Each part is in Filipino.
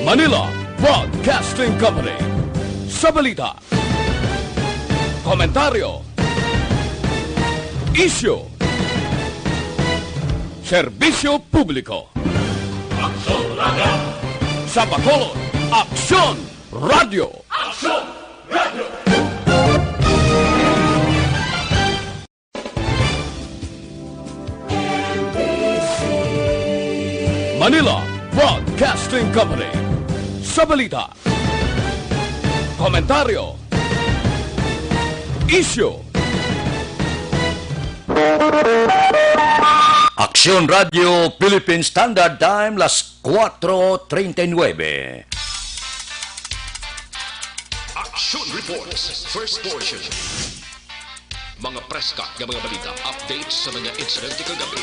Manila Broadcasting Company. Sa balita, komentaryo, isyu, serbisyo publiko. Aksyon Radio! Sa Bacolod, Aksyon Radio! Aksyon Radio! Manila Broadcasting Company. Sa balita, komentaryo, isyu, Aksyon Radio Philippine Standard Time, las 4:39. Action Reports, first portion. Mga preska ng mga balita, updates sa mga insidente kagabi.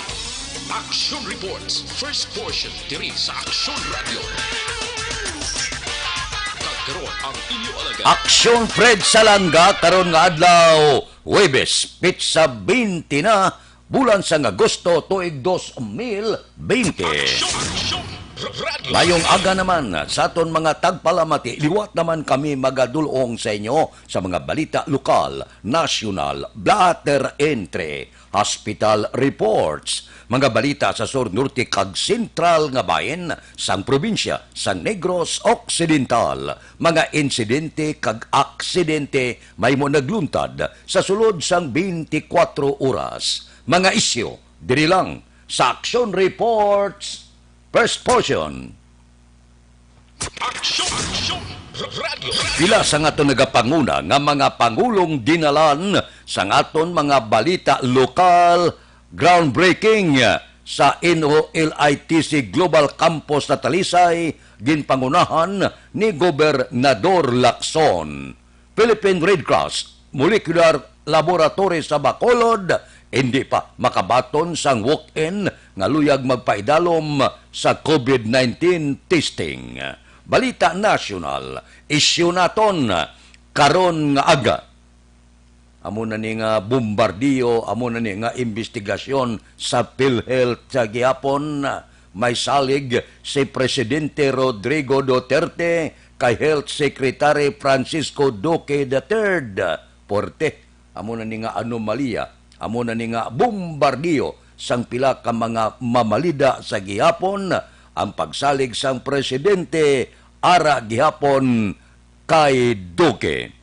Action Reports, first portion, diri sa Action Radio. Kagkaroon ang inyo alaga. Aksyon Fred Salanga karon nga adlaw, Huwebes, pitsa 20 na, bulan sa Agosto, tuig 2020. Action Radio. Layong aga naman sa aton mga tagpalamati, liwat naman kami magadulong sa inyo sa mga balita lokal, nasyonal, blatter entry, hospital reports, mga balita sa sur norte kag sentral nga bayan sang probinsya sang Negros Occidental, mga insidente kag aksidente may mo nagluntad sa sulod sang 24 oras, mga isyu diri lang sa Action Reports first portion. Action Radio. Pila sa aton nagapanguna nga mga pangulong dinalan sa aton mga balita lokal, groundbreaking sa NOLITC Global Campus na Talisay, ginpangunahan ni Gobernador Lacson. Philippine Red Cross Molecular Laboratory sa Bacolod, hindi pa makabaton sang walk-in nga luyag magpaidalom sa COVID-19 testing. Balita nasyonal, isyu naton karon nga aga. Amo na ni nga bombardiyo, amo na ni nga investigasyon sa PhilHealth sa gihapon. May salig si Presidente Rodrigo Duterte kay Health Secretary Francisco Duque III. Porte, amo na ni nga anomalya, amo na ni nga bombardiyo sang pila ka mga mamalida sa gihapon, ang pagsalig sang presidente ara gihapon kay Duque.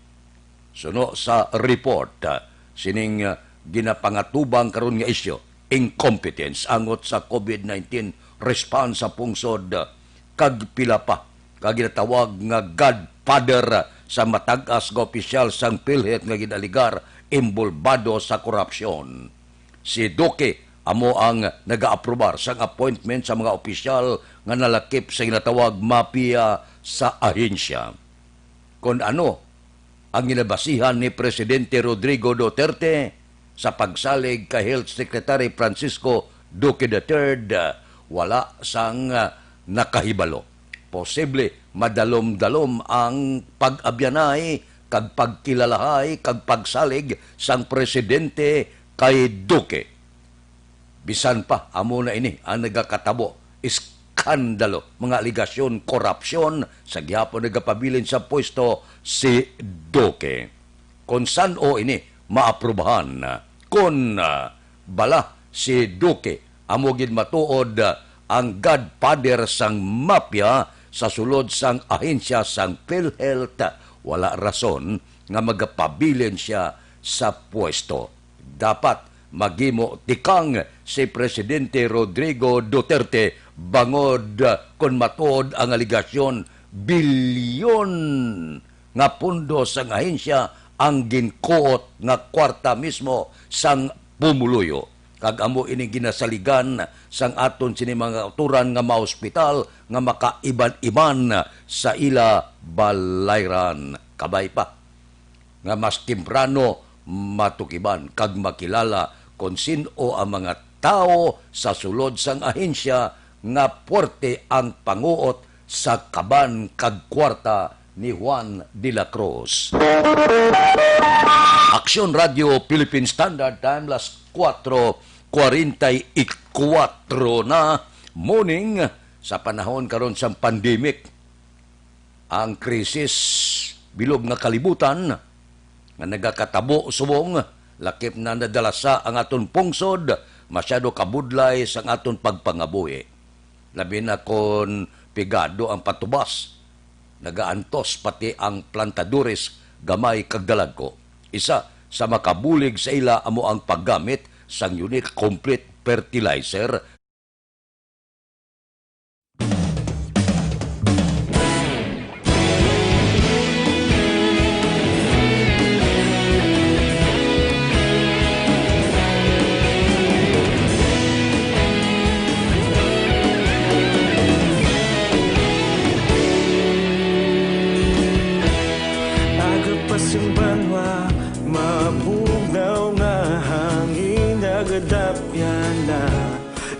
Suno sa report, sining ginapangatubang karon nga isyu, incompetence angot sa COVID-19 response sa pungsod, kag pila pa kag ginatawag nga godfather sa matag-as nga opisyal sang PhilHealth nga ginaligar imbolbado sa korupsyon. Si Duque amo ang nag-aaprobar sang appointment sa mga opisyal nga nalakip sa ginatawag mafia sa ahensya. Kung ano ang ginabasihan ni Presidente Rodrigo Duterte sa pagsalig kay Health Secretary Francisco Duque III, wala sang nakahibalo. Posible madalom-dalom ang pag-abyanay kag pagkilalahay kag pagsalig sang presidente kay Duque. Bisan pa amo na ini ang nagakatabo iskandalo, mga aligasyon korupsyon sa gihapon nagapabilin sa pwesto si Duque. Kung saan o ini maaprubahan kung bala si Duque amo gid matuod ang godfather sang mafia sa sulod sang ahensya sang PhilHealth, wala rason nga magapabilin siya sa pwesto. Dapat magimo tikang si Presidente Rodrigo Duterte bangod kung matuod ang aligasyon bilyon nga pundo sang ahensya ang ginkuot nga kwarta mismo sang pumuluyo. Kag amo ini ginasaligan sang aton sini mga uturan nga maospital nga makaiban-iban sa ila balayran. Kabay pa nga mas temprano matukiban kag makilala kung sino ang mga tao sa sulod sang ahensya nga porte ang panguot sa kaban kag kwarta ni Juan de la Cruz. Aksyon Radio Philippine Standard Time, las 4:44 na morning sa panahon karon sa pandemic. ang krisis bilog nga kalibutan nga nagakatabo subong lakip na nadalasa ang aton pungsod masyado kabudlay sa aton pagpangabuhi. Labi na kon pigado ang patubas, nagaantos pati ang plantadores gamay kag dalagko. Isa sa makabulig sa ila amo ang paggamit sang unique complete fertilizer. Agapasang banwa, mabugnaw nga hangin nagadapyan na.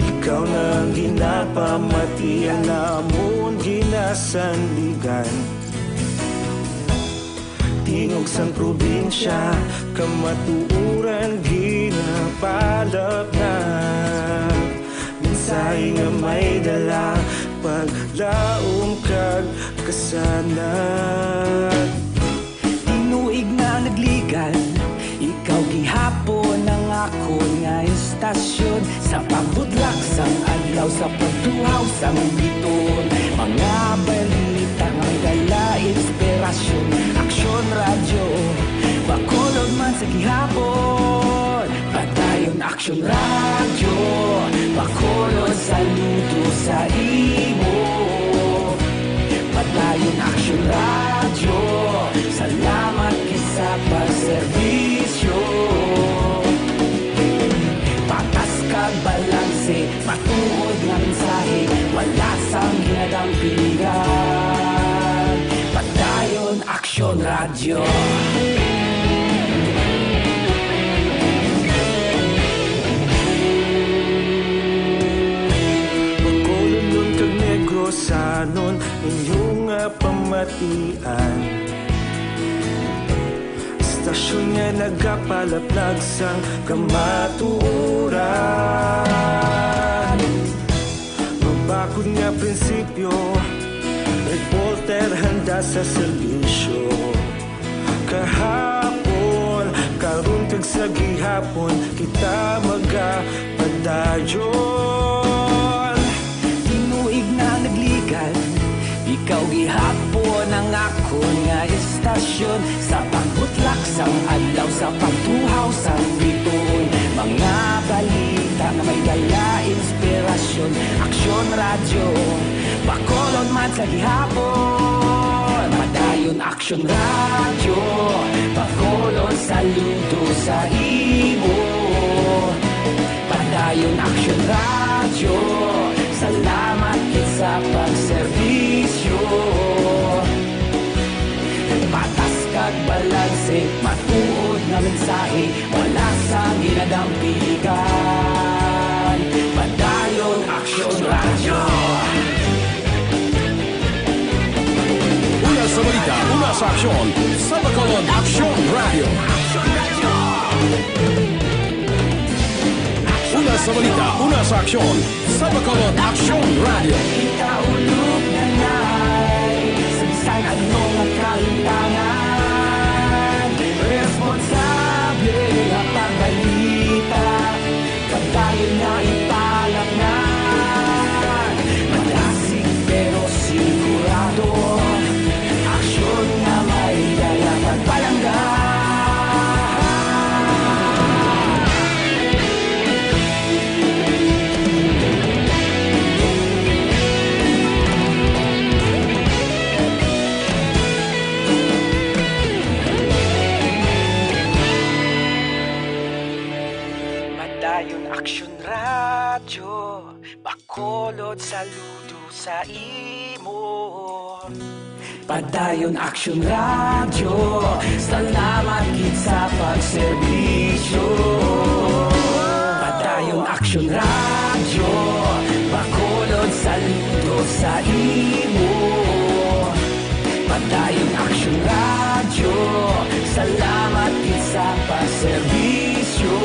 Ikaw na ginapamatian namon ginasandigan. Tingog sang probinsya, kamatuuran ginapalap na. Minsay nga may dala, paglaom kag kasanat. Tinuig na nagligan, ikaw gihapon ang ako nga istasyon. Sa pagbutlak sang adlaw, sa pagtuhaw sang biton. Mga balita nga dala inspirasyon. Aksyon radyo, bakolod man sa gihapon. Padayon aksyon radyo, bakolod saludo sa imo. Padayon aksyon radyo, salamat kisa pagserbisyo. Patas kag balanse, matuod nga mensahe, wala sang ginadampingan. Padayon aksyon radyo. Bakolod nun kag Negrosanon, inyong nga pamatian. Stasyon nga nagapalaplag sang kamatuoran. Mabakod nga prinsipyo, reporter handa sa serbisyo. Kahapon, karon kag sa gihapon, kita magapadayon. Tinuig na nagligan, ikaw gihapon ang ako nga istasyon. Sa pagbutlak sang adlaw, sa pagtuhaw sang biton. Mga balita nga may dala inspirasyon. Aksyon radyo, bakolod man sa gihapon. Padayon aksyon radyo, bakolod saludo sa imo. Padayon aksyon radyo, salamat sa pagserbisyo. Patas kag balanse, matuod na mensahe, wala sa ginadampigan. Padayon aksyon radyo. Una sa balita, una sa aksyon, sa Bacolod Aksyon Radio. Una sa balita, una sa aksyon, sa Bacolod Aksyon Radio. Ikaulog na na'y sabisan anong nagkalintangan. Responsable ang pagbalita, pagdayon na ipalak na. Malasig pero sigurado, aksyon na may dala pagpalanggan. Padayon aksyon radyo, bakolod saludo sa imo. Padayon aksyon radyo, salamat gid sa pagserbisyo. Padayon aksyon radyo, bakolod saludo sa imo. Padayon aksyon radyo, salamat gid sa pagserbisyo.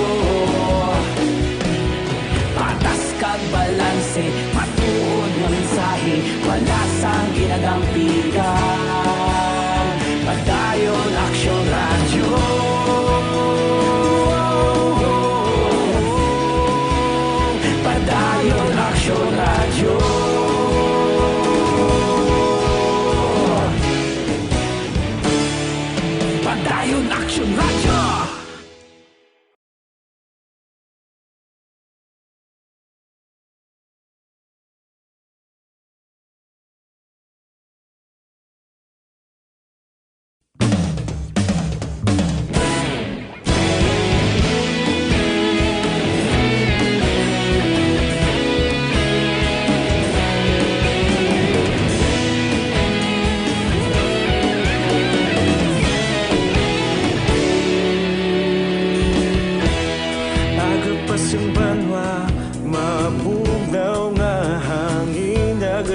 Patas kag balanse, matuod nga mensahe, wala sang ginadampigan.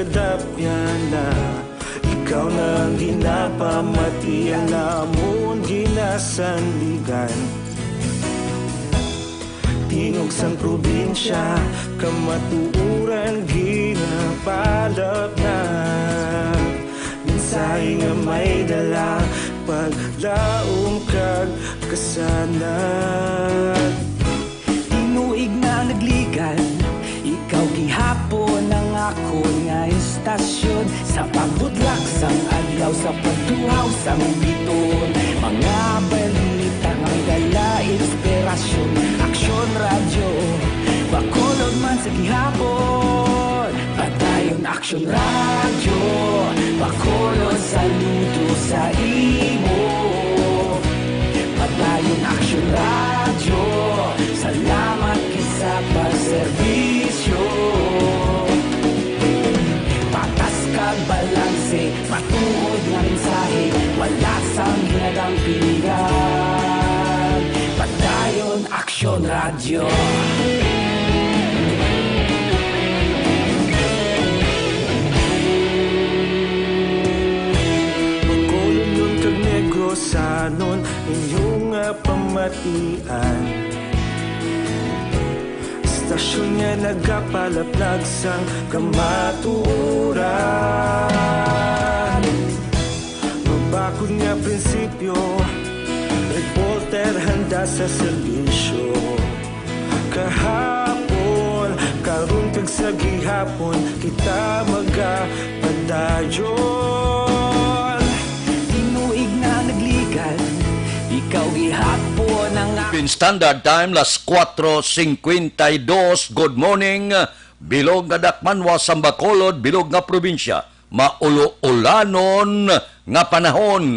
kadapyan na ikaw nang ginapamatian namon ginasanligan. Tingog sang probinsya kamatuuran ginapalap na mensahe nga may dala paglaom kag kasanat. Tinuig na nagligan, ikaw gihapon ang ako nga istasyon sa pagbudlak sang adlaw sa pagtuhaw sang biton. Mga balita nga dala inspirasyon, aksyon radyo Bacolod man sa gihapon. Padayon aksyon radyo Bacolod saludo sa imo. Padayon aksyon radyo, salamat kisa pagserbisyo. Patas kag balanse, matuod nga mensahe, wala sang hinagang pilihan. Padayon aksyon radyo. Bacolod yun kag Negrosanon inyong pamatian. Istasyon nga nagapalaplag sang kamaturan. Mabakod nga prinsipyo, reporter handa sa serbisyo. Kahapon, karon kag sa gihapon, kita magapadayon. Tinuig na nagligan, ikaw gihapon ang Philippine Standard Time, las 4:52. Good morning. Bilog nga dakmanwa sa Bacolod, bilog nga probinsya. Maulo-ulanon nga panahon.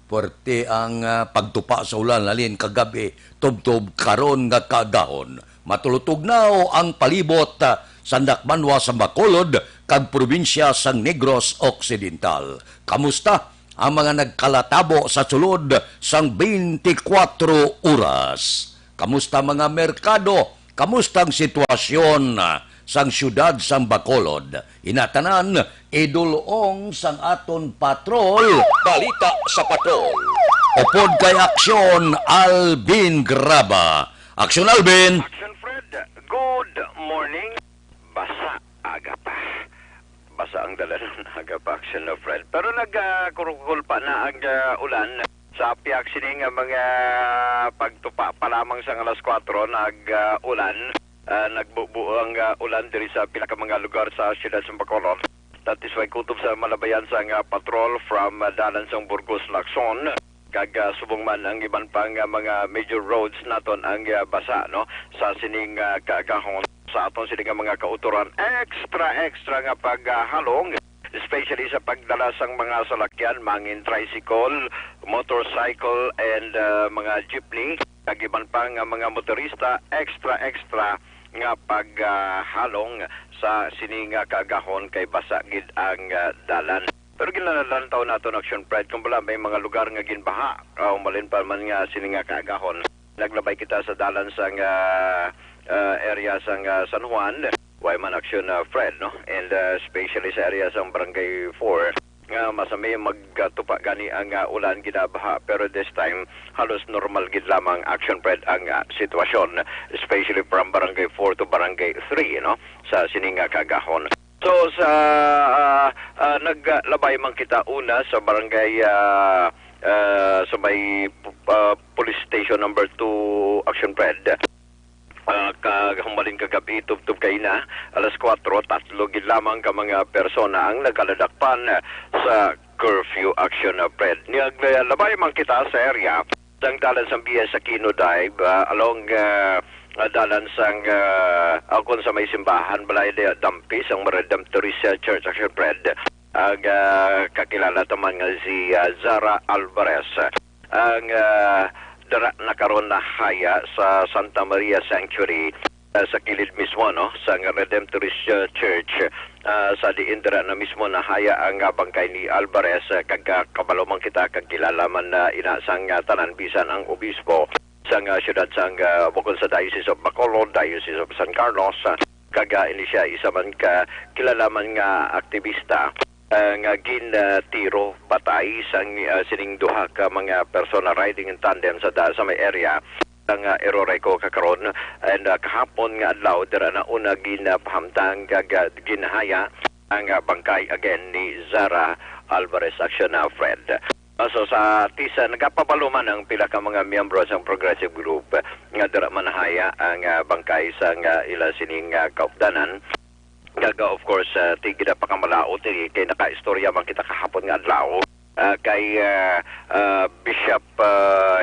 Puwerte ang pagtupa sa ulan, lalin kagabi, tubtob karon nga kagahon. Matulutugnaw ang palibot sa dakmanwa sa Bacolod, kag probinsya sang Negros Occidental. Kamusta ang mga nagkalatabo sa sulod sang 24 oras? Kamusta mga merkado? Kamusta ang sitwasyon sang syudad sang Bacolod? Inatanan, idulong sang aton patrol. Balita sa patrol. Upod kay Aksyon, Alvin Graba. Aksyon, Alvin. Action Fred, good morning. Basa aga pa. Basa ang dala ng aga pa, Action na Fred. Pero nagkurukul pa na ang ulan. Sa piyak sining mga pagtupa pa lamang sa alas 4 nag-ulan. Nagbubuo ang ulan diri sa pila ka mga lugar sa siyudad sa Bacolod. That is why kutob sa malabayan sa patrol from dalan sang Burgos, Lacson. Kag subong man ang iban pang mga major roads naton ang basa no sa sining kaagahon sa aton sining mga kauturan extra nga paghalong, especially sa pagdala sang mga salakyan, mangin tricycle, motorcycle and mga jeepney. Kag iban pang mga motorista extra nga paghalong sa sining kaagahon kay basa gid ang dalan. Pero ginalalantaw nato ng Action Pride kung bala may mga lugar nga ginbaha. Umalin pa man nga sini nga kaagahon. Naglabay kita sa dalan sang area sang San Juan. Why man Action Fred, no? And especially sa area sang Barangay 4. Nga masami magtupa gani ang ulan ginabaha. Pero this time, halos normal gid lamang Action Fred ang sitwasyon. Especially from Barangay 4 to Barangay 3, no? Sa sini nga kaagahon. So sa naglabay man kita una sa barangay sa may police station number 2 Action Fred. Humalin kagabi tubtub kay na alas 4 tatlo gid lamang ka mga persona ang nagaladakpan sa curfew Action Fred. Naglabay man kita sa area sang dalan sa BS Aquino Drive along dalan sang akon sa may simbahan balay de Dampi sang Redemptorist Church Action Fred. Ang kakilala taman nga si Zara Alvarez. Ang dara nakaroon na haya sa Santa Maria Sanctuary sa kilid mismo no sang Redemptorist Church sa diindra na mismo na haya ang bangkay ni Alvarez. Kag kabalo man kita kag kilala man na ina sang tanan bisan ang obispo sang siyudad sang bukod sa Diocese of Bacolod, Diocese of San Carlos, kaga ini siya isa man ka kilalaman nga aktivista nga ginatiro patay sang sining duha ka mga persona riding in tandem sa may area ang Eroreco kakaron and kahapon nga adlaw dira na una ginapahamtang ginahaya ang bangkay again ni Zara Alvarez Action na Fred. So sa tisa nagapabaluman ang pila ka mga miyembro sa progressive group nga dira manahaya ang bangkay sa ila sining kaupdanan. Gaga of course tigida pa kamalaot kay naka-istorya man kita kahapon nga adlaw kay Bishop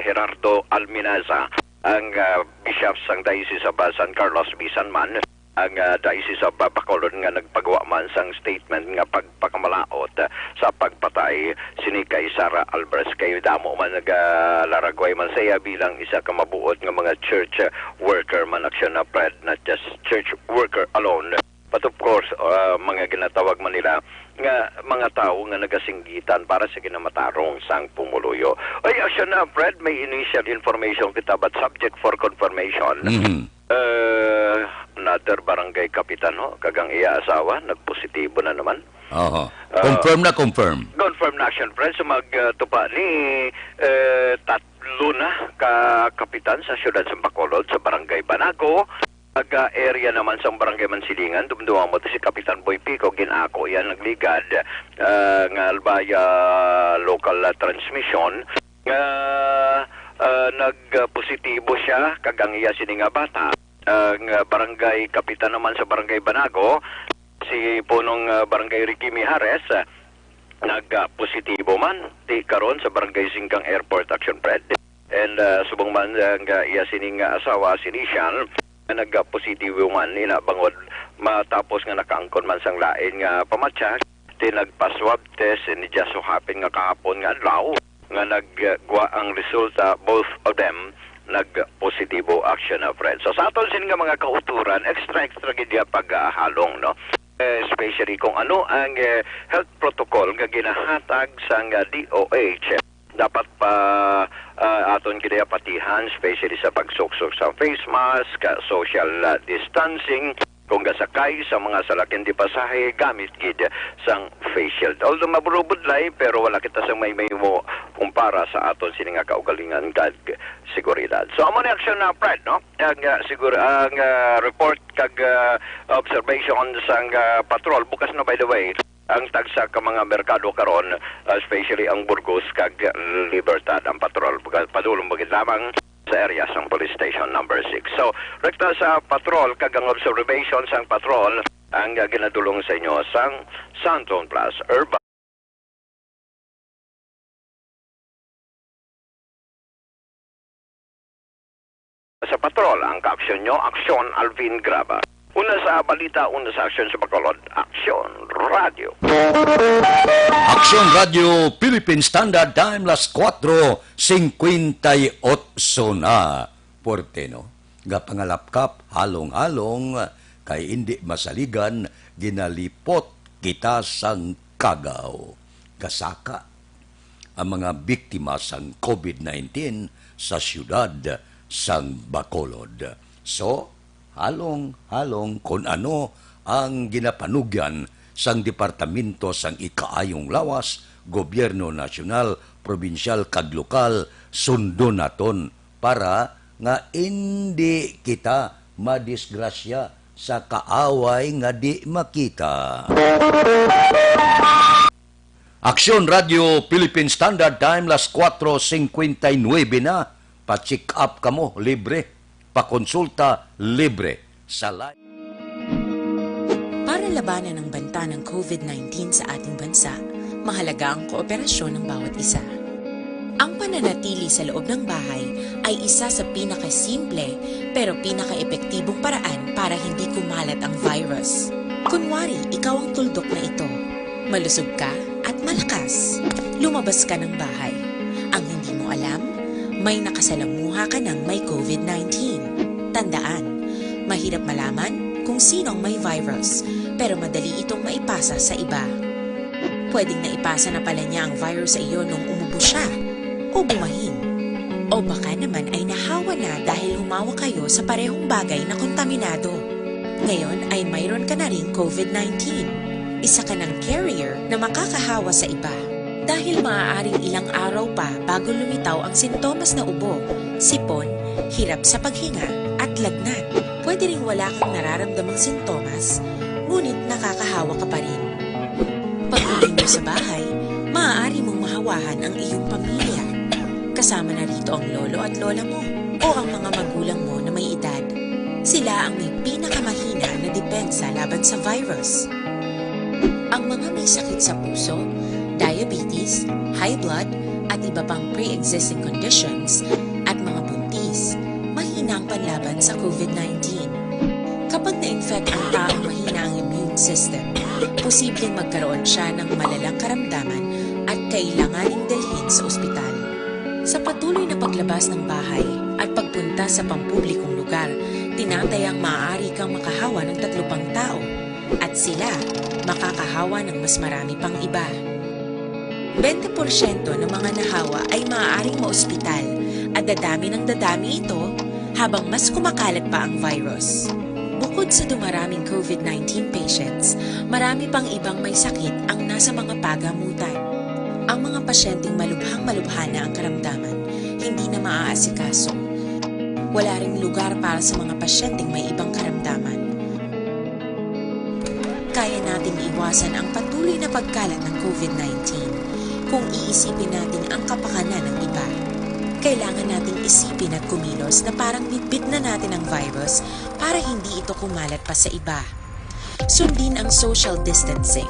Gerardo Alminaza ang bishop sang Diocese of San Carlos bisan man ang Diocese of Bacolod nga nagpagawa man sang statement nga pagpakamalaot sa pagpatay sini kay Sara Alvarez kay damo man nagalaragway man saya bilang isa ka mabuot nga mga church worker man action na Fred, not just church worker alone. But of course, mga ginatawag man nila nga mga tao nga nagasinggitan para sa kinamatarong sang pumuluyo. Ay, action na, Fred, may initial information kita but subject for confirmation. Another barangay kapitan, kagang iya asawa, nagpositibo na naman. Confirm na confirm. Confirm na action, Fred. So magtupa ni tatlo na ka kapitan sa siyudad sa Bacolod sa barangay Banaco. Area naman sa barangay Mansilingan, dumduwa mo si Kapitan Boy Pico, ginako yan, nagligad ng Albaya local transmission. Nagpositibo siya, kagang iya sininga bata. Ang barangay Kapitan naman sa barangay Banago, si punong barangay Ricky Mijares, nagpositibo man, di karon sa barangay Singkang Airport Action Fred. And subong man ang iya sininga asawa, si Nishan, nagpositibo man nila bangod matapos nga nakaangkon man sang lain nga pamatya nagpa-swab test ni just so happen nga kahapon nga adlaw nga nagwa ang resulta both of them nagpositibo action na Fred. So sa aton sin nga mga kauturan extra gidya paghalong no, especially kung ano ang health protocol nga ginahatag sang DOH dapat pa aton kidaya patihan, especially sa pagsuksok sa face mask, social distancing, kung gasakay sa mga salakin di pasahe, gamit gid sang face shield. Although maburubudlay, pero wala kita sa may mo kumpara sa aton sininga kaugalingan kag seguridad. So amo ni action na Fred, no? Ang report kag observation sang patrol bukas na by the way. Ang tagsa ka mga merkado karon, especially ang Burgos kag Libertad, ang patrol padulong bagid lamang sa area sang police station number 6. So rekta sa patrol kag ang observation sang patrol ang ginadulong sa inyo sang Santon Plus Urban sa patrol ang ka-aksyon nyo, Aksyon Alvin Graba. Una sa balita, una sa aksyon sa Bacolod, Aksyon Radio. Aksyon Radio Philippine Standard Time las 4:58 na. Porteno, gapangalapkap halong-halong kay hindi masaligan ginalipot kita sang Kagaw. Kasaka ang mga biktima sang COVID-19 sa siyudad sang Bacolod. So, halong-halong kung ano ang ginapanugyan sang Departamento sang Ikaayong Lawas, Gobyerno Nasyonal, Probinsyal kag Lokal, sundo naton para nga hindi kita madisgrasya sa kaaway nga di makita. Aksyon Radio Philippine Standard Time las 4:59 na. Pa-check up kamo libre, pa-konsulta libre sa live. Para labanan ang banta ng COVID-19 sa ating bansa, mahalaga ang kooperasyon ng bawat isa. Ang pananatili sa loob ng bahay ay isa sa pinakasimple pero pinaka-epektibong paraan para hindi kumalat ang virus. Kunwari, ikaw ang tuldok na ito. Malusog ka at malakas. Lumabas ka ng bahay. Ang hindi mo alam, may nakasalamuha ka ng may COVID-19. Tandaan, mahirap malaman kung sinong may virus, pero madali itong maipasa sa iba. Pwedeng naipasa na pala niya ang virus sa iyo nung umubo siya, o bumahin. O baka naman ay nahawa na dahil humawa kayo sa parehong bagay na kontaminado. ngayon ay mayroon ka na ring COVID-19. Isa ka ng carrier na makakahawa sa iba. Dahil maaaring ilang araw pa bago lumitaw ang sintomas na ubo, sipon, hirap sa paghinga at lagnat. Pwede ring wala kang nararamdamang sintomas, ngunit nakakahawa ka pa rin. Pag-uwi mo sa bahay, maaari mong mahawahan ang iyong pamilya. Kasama na rito ang lolo at lola mo o ang mga magulang mo na may edad. Sila ang may pinakamahina na depensa laban sa virus. Ang mga may sakit sa puso, diabetes, high blood, at iba pang pre-existing conditions at mga buntis, mahina ang panlaban sa COVID-19. Kapag na-infect ang taong mahina ang immune system, posibleng magkaroon siya ng malalang karamdaman at kailanganing dalhin sa ospital. Sa patuloy na paglabas ng bahay at pagpunta sa pampublikong lugar, tinatayang maaari kang makahawa ng 3 pang tao at sila makakahawa ng mas marami pang iba. 20% ng mga nahawa ay maaaring maospital at dadami ng dadami ito habang mas kumakalat pa ang virus. Bukod sa dumaraming COVID-19 patients, marami pang ibang may sakit ang nasa mga pagamutan. Ang mga pasyenteng malubhang-malubha na ang karamdaman, hindi na maaasikaso. Wala ring lugar para sa mga pasyenteng may ibang karamdaman. Kaya nating iwasan ang patuloy na pagkalat ng COVID-19 kung iisipin natin ang kapakanan ng iba. Kailangan nating isipin at kumilos na parang bitbit na natin ang virus para hindi ito kumalat pa sa iba. Sundin ang social distancing.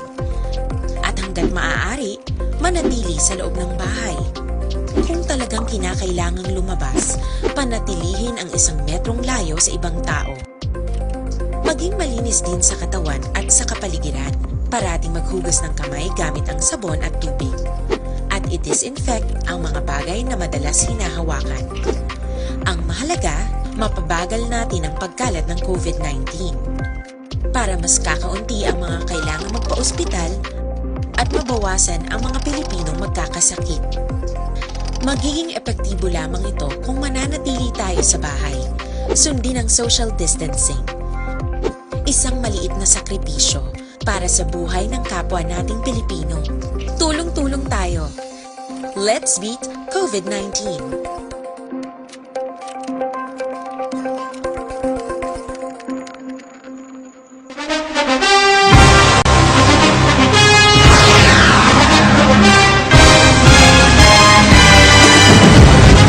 At hanggat maaari, manatili sa loob ng bahay. Kung talagang kinakailangang lumabas, panatilihin ang 1 metrong layo sa ibang tao. Maging malinis din sa katawan at sa kapaligiran. Parating maghugas ng kamay gamit ang sabon at tubig. At i-disinfect ang mga bagay na madalas hinahawakan. Ang mahalaga, mapabagal natin ang pagkalat ng COVID-19. Para mas kakaunti ang mga kailangang magpa-ospital at mabawasan ang mga Pilipinong magkakasakit. Magiging epektibo lamang ito kung mananatili tayo sa bahay. Sundin ang social distancing. Isang maliit na sakripisyo para sa buhay ng kapwa nating Pilipino. Tulong-tulong tayo. Let's beat COVID-19.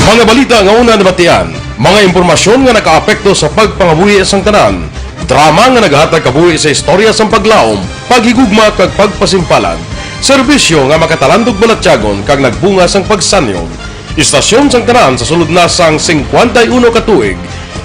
Mga balita nga una nabatian, mga impormasyon nga nakaapekto sa pagpangabuhi sang tanan, drama nga naghatag kabuhi sa istorya sang paglaom, paghigugma kag pagpasimpalan, serbisyo nga makatalandog balatyagon kag nagbunga sang pagsanyog, istasyon sang tanan sa sulod na sang 51 ka tuig,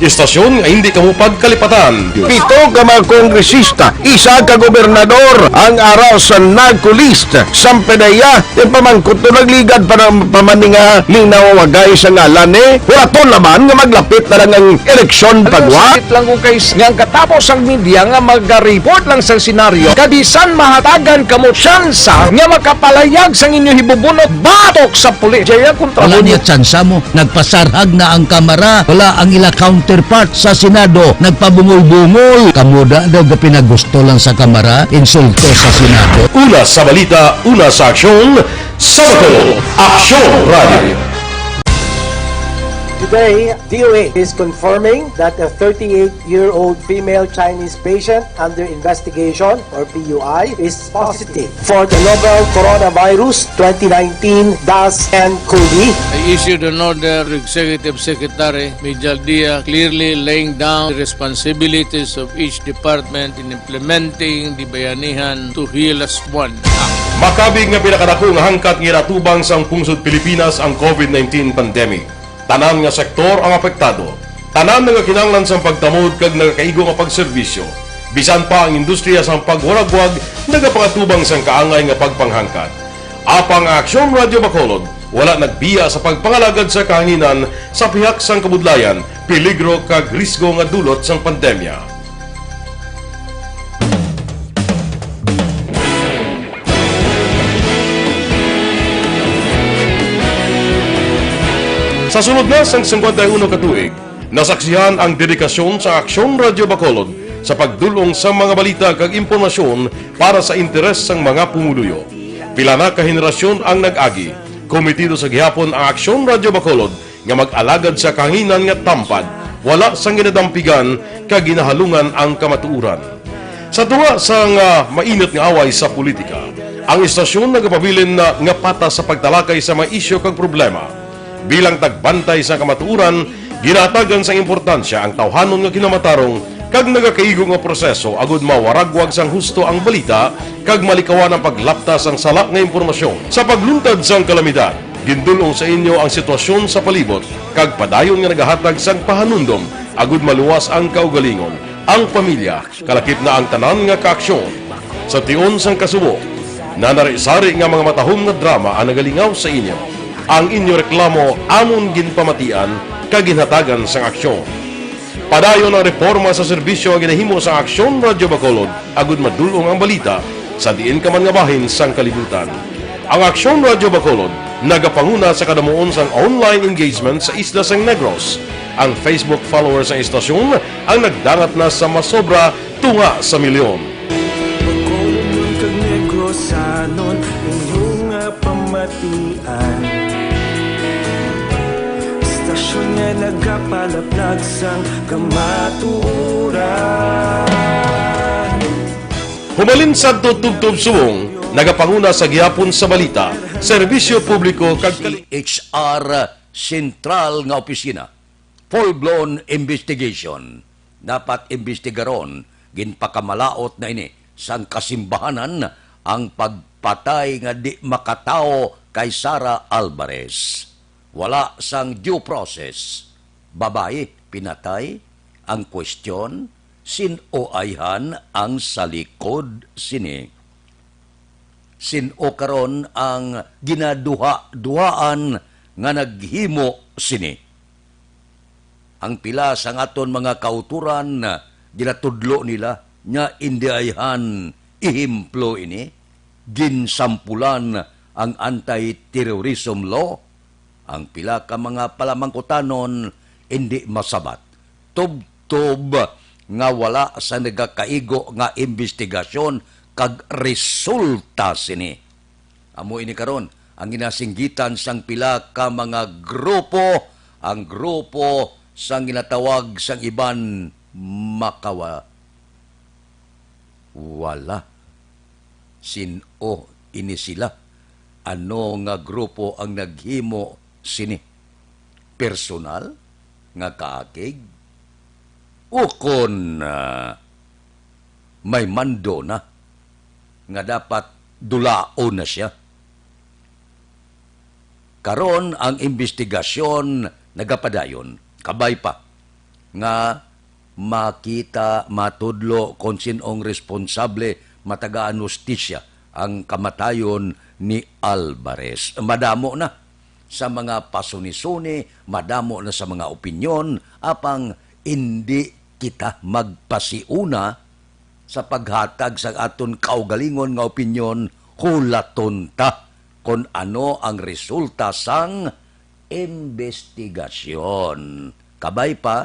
istasyon nga hindi kamupag kalipatan. 7 ka mga kongresista, 1 ka gobernador ang araw sa nagkulist sa pedaya e pamangkot to nagligad para pamaninga linaw wagay sa ngalan wala to naman nga maglapit na lang ang eleksyon pagwa. Sakit lang kung kayo nga katapos ang media nga mag-report lang sa senaryo kabisan mahatagan kamo tsansa nga makapalayag sang inyo hibubunot batok sa pulis. Jaya kontra Wala niya tsansa mo, nagpasarhag na ang kamara, wala ang ila counterpart sa Senado, nagpabungol-bungol. Kamuda daw ga pinagusto lang sa kamara, insulto sa Senado. Una sa balita, una sa aksyon, Sabado, Aksyon Radio. Today, DOA is confirming that a 38-year-old female Chinese patient under investigation, or PUI, is positive for the novel coronavirus 2019-nCoV. I issued an order to Executive Secretary Mijal Dia clearly laying down the responsibilities of each department in implementing the Bayanihan to Heal as One Act. Makabig nga pinakadako nga hangkat nga natubang sang pungsod Pilipinas ang COVID-19 pandemic. Tanan nga sektor ang apektado. Tanan nga kinahanglan sang pagtamod kag nagakaigo nga pagserbisyo. Bisan pa ang industriya sang pagwaragwag nagapangatubang sang kaangay nga pagpanghangkat. Apang Aksyon Radio Bacolod wala nagbiya sa pagpangalagad sa kahanginan sa pihak sang kabudlayan, peligro kag risgo nga dulot sang pandemya. Sa sunod na sang 51 ka tuig, nasaksihan ang dedikasyon sa Aksyon Radio Bacolod sa pagdulong sa mga balita kag impormasyon para sa interes sang mga pumuluyo. Pila na ka henerasyon ang nag-agi, komitido sa gihapon ang Aksyon Radyo Bacolod nga mag-alagad sa kahanginan nga tampad, wala sang ginadampigan kag ginahalungan ang kamatuuran. Sa tunga sang mainit nga away sa politika, ang istasyon nagapabilin na nga pata sa pagtalakay sa mga isyu kag problema. Bilang tagbantay sa kamatuuran, ginatagan sa importansya ang tawhanon nga kinamatarong kag nagakaigo nga proseso agud mawaragwag sang husto ang balita kag malikawan ang paglaptas ang sala nga impormasyon. Sa pagluntad sang kalamidad, gindulong sa inyo ang sitwasyon sa palibot kag padayon nga nagahatag sang pahanundom agud maluwas ang kaugalingon, ang pamilya, kalakip na ang tanan nga kaaksyon. Sa tion sang kasubo, nanari-sari nga mga matahom nga drama ang nagalingaw sa inyo. Ang inyo reklamo amon ginpamatian kag ginhatagan sang aksyon. Padayon ang reforma sa serbisyo nga ginahimo sa Aksyon Radyo Bacolod agud madulong ang balita sa diin ka man nga bahin sang kalibutan. Ang Aksyon Radyo Bacolod nagapanguna sa kadamuon sang online engagement sa Isla San Negros. Ang Facebook followers sa istasyon ang nagdangat na sa masobra tunga sa milyon. Bacolod kag Negros anon inyong pamatian. Istasyon nga nagapalaplag sang kamaturan. Humalin sa tutubtub suwong, nagapanguna sa gihapon sa balita, serbisyo publiko kag HR Sentral nga opisina. Full-blown investigation. Dapat investigaron, ginpakamalaot na ini, sang kasimbahanan ang pagpatay nga di makatao kay Sara Alvarez. Wala sang due process. Babae, pinatay. Ang question, sino-ayhan ang salikod sini? Sino karon ang ginaduhaan nga naghimo sini? Ang pila sang aton mga kauturan ginatudlo nila nya indiayhan ihimplo ini, ginsampulan ang anti-terrorism law. Ang pila ka mga palamangkutanon hindi masabat. Tub-tub nga wala sa nagakaigo nga investigasyon kag resulta sini. Amo ini karon ang ginasinggitan sang pila ka mga grupo, ang grupo sang ginatawag sang iban makawa. Wala. Sino ini sila? Ano nga grupo ang naghimo sini? Personal nga kaakig? Ukon may mando na nga dapat dulao na siya. Karon ang investigasyon nagapadayon, kabay pa nga makita, matudlo kung sinong responsable matagaan hustisya ang kamatayon ni Alvarez. Madamo na sa mga pasuni-suni, madamo na sa mga opinyon, apang hindi kita magpasiuna sa paghatag sa aton kaugalingon nga opinyon, hulaton ta kung ano ang resulta sang investigasyon. Kabay pa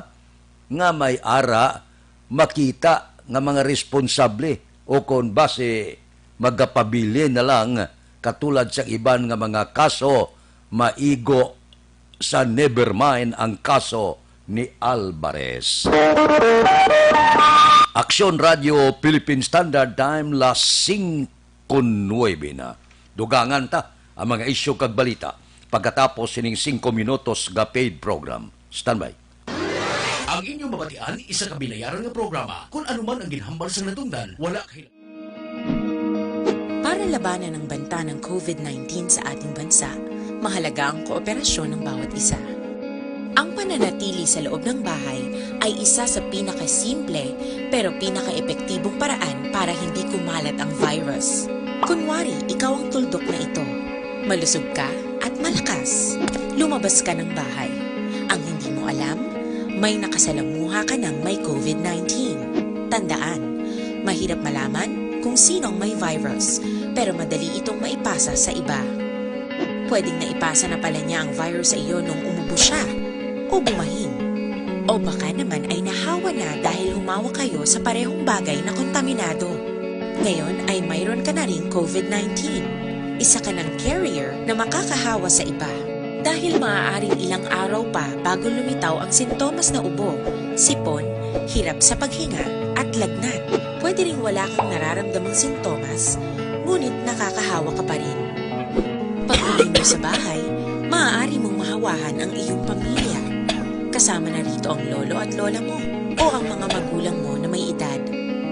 nga may ara makita nga mga responsable o kung base magapabili na lang katulad sa iban nga mga kaso, maigo sa nevermind ang kaso ni Alvarez. Aksyon Radio Philippine Standard Time las 5:09 na. Dugangan ta ang mga isyu kag balita pagkatapos sining 5 minutos ga paid program. Standby. Ang inyong mabatian, isa ka binayaran nga programa. Kung anuman ang ginhambal sa natungdan, wala kayo. Para labanan ang banta ng COVID-19 sa ating bansa, mahalaga ang kooperasyon ng bawat isa. Ang pananatili sa loob ng bahay ay isa sa pinakasimple pero pinaka-epektibong paraan para hindi kumalat ang virus. Kunwari, ikaw ang tuldok na ito. Malusog ka at malakas. Lumabas ka ng bahay. Ang hindi mo alam, may nakasalamuha ka ng may COVID-19. Tandaan, mahirap malaman kung sinong may virus, pero madali itong maipasa sa iba. Pwedeng naipasa na pala niya ang virus sa iyo nung umubo siya o bumahin. O baka naman ay nahawa na dahil humawa kayo sa parehong bagay na kontaminado. Ngayon ay mayroon ka na ring COVID-19. Isa ka ng carrier na makakahawa sa iba. Dahil maaaring ilang araw pa bago lumitaw ang sintomas na ubo, sipon, hirap sa paghinga at lagnat. Pwede ring wala kang nararamdamang sintomas, ngunit nakakahawa ka pa rin. Pag-uwi mo sa bahay, maaari mong mahawahan ang iyong pamilya. Kasama na rito ang lolo at lola mo o ang mga magulang mo na may edad.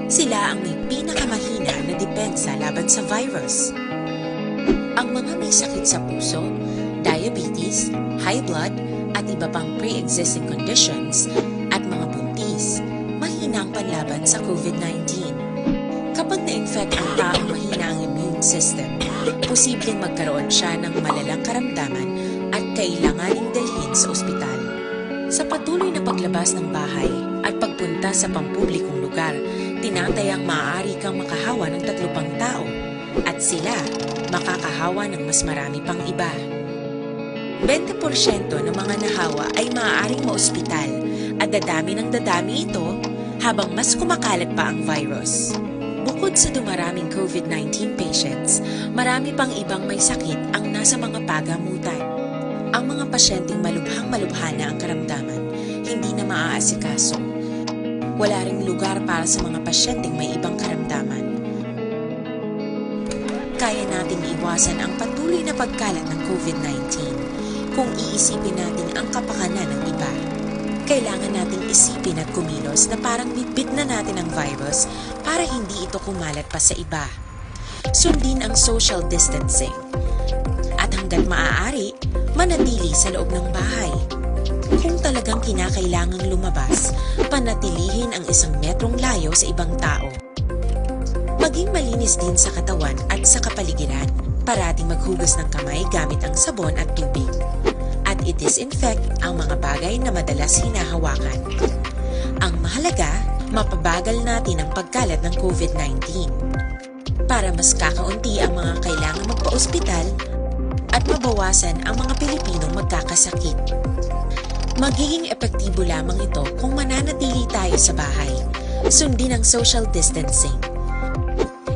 Sila ang may pinakamahina na depensa laban sa virus. Ang mga may sakit sa puso, diabetes, high blood, at iba pang pre-existing conditions at mga buntis, mahina ang panlaban sa COVID-19. Kapag na-infect ang taong mahina ang immune system, posibleng magkaroon siya ng malalang karamdaman at kailanganing dalhin sa ospital. Sa patuloy na paglabas ng bahay at pagpunta sa pampublikong lugar, tinatayang maaari kang makahawa ng 3 pang tao at sila makakahawa ng mas marami pang iba. 20% ng mga nahawa ay maaaring maospital at dadami ng dadami ito habang mas kumakalat pa ang virus. Bukod sa dumaraming COVID-19 patients, marami pang ibang may sakit ang nasa mga pagamutan. Ang mga pasyenteng malubhang-malubha na ang karamdaman, hindi na maaasikaso. Wala ring lugar para sa mga pasyenteng may ibang karamdaman. Kaya nating iwasan ang patuloy na pagkalat ng COVID-19 kung iisipin natin ang kapakanan ng iba. Kailangan nating isipin at kumilos na parang bitbit na natin ang virus para hindi ito kumalat pa sa iba. Sundin ang social distancing. At hanggat maaari, manatili sa loob ng bahay. Kung talagang kinakailangang lumabas, panatilihin ang 1 metrong layo sa ibang tao. Maging malinis din sa katawan at sa kapaligiran. Parating maghugas ng kamay gamit ang sabon at tubig. At i-disinfect ang mga bagay na madalas hinahawakan. Ang mahalaga, mapabagal natin ang pagkalat ng COVID-19. Para mas kakaunti ang mga kailangang magpa-ospital at mabawasan ang mga Pilipinong magkakasakit. Magiging epektibo lamang ito kung mananatili tayo sa bahay. Sundin ang social distancing.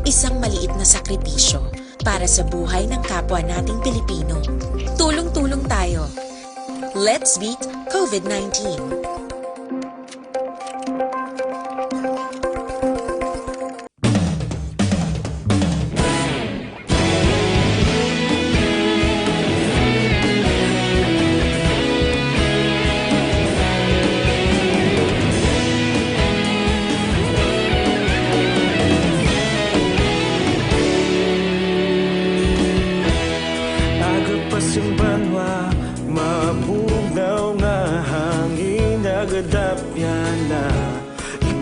Isang maliit na sakripisyo para sa buhay ng kapwa nating Pilipino. Tulong-tulong tayo. Let's beat COVID-19.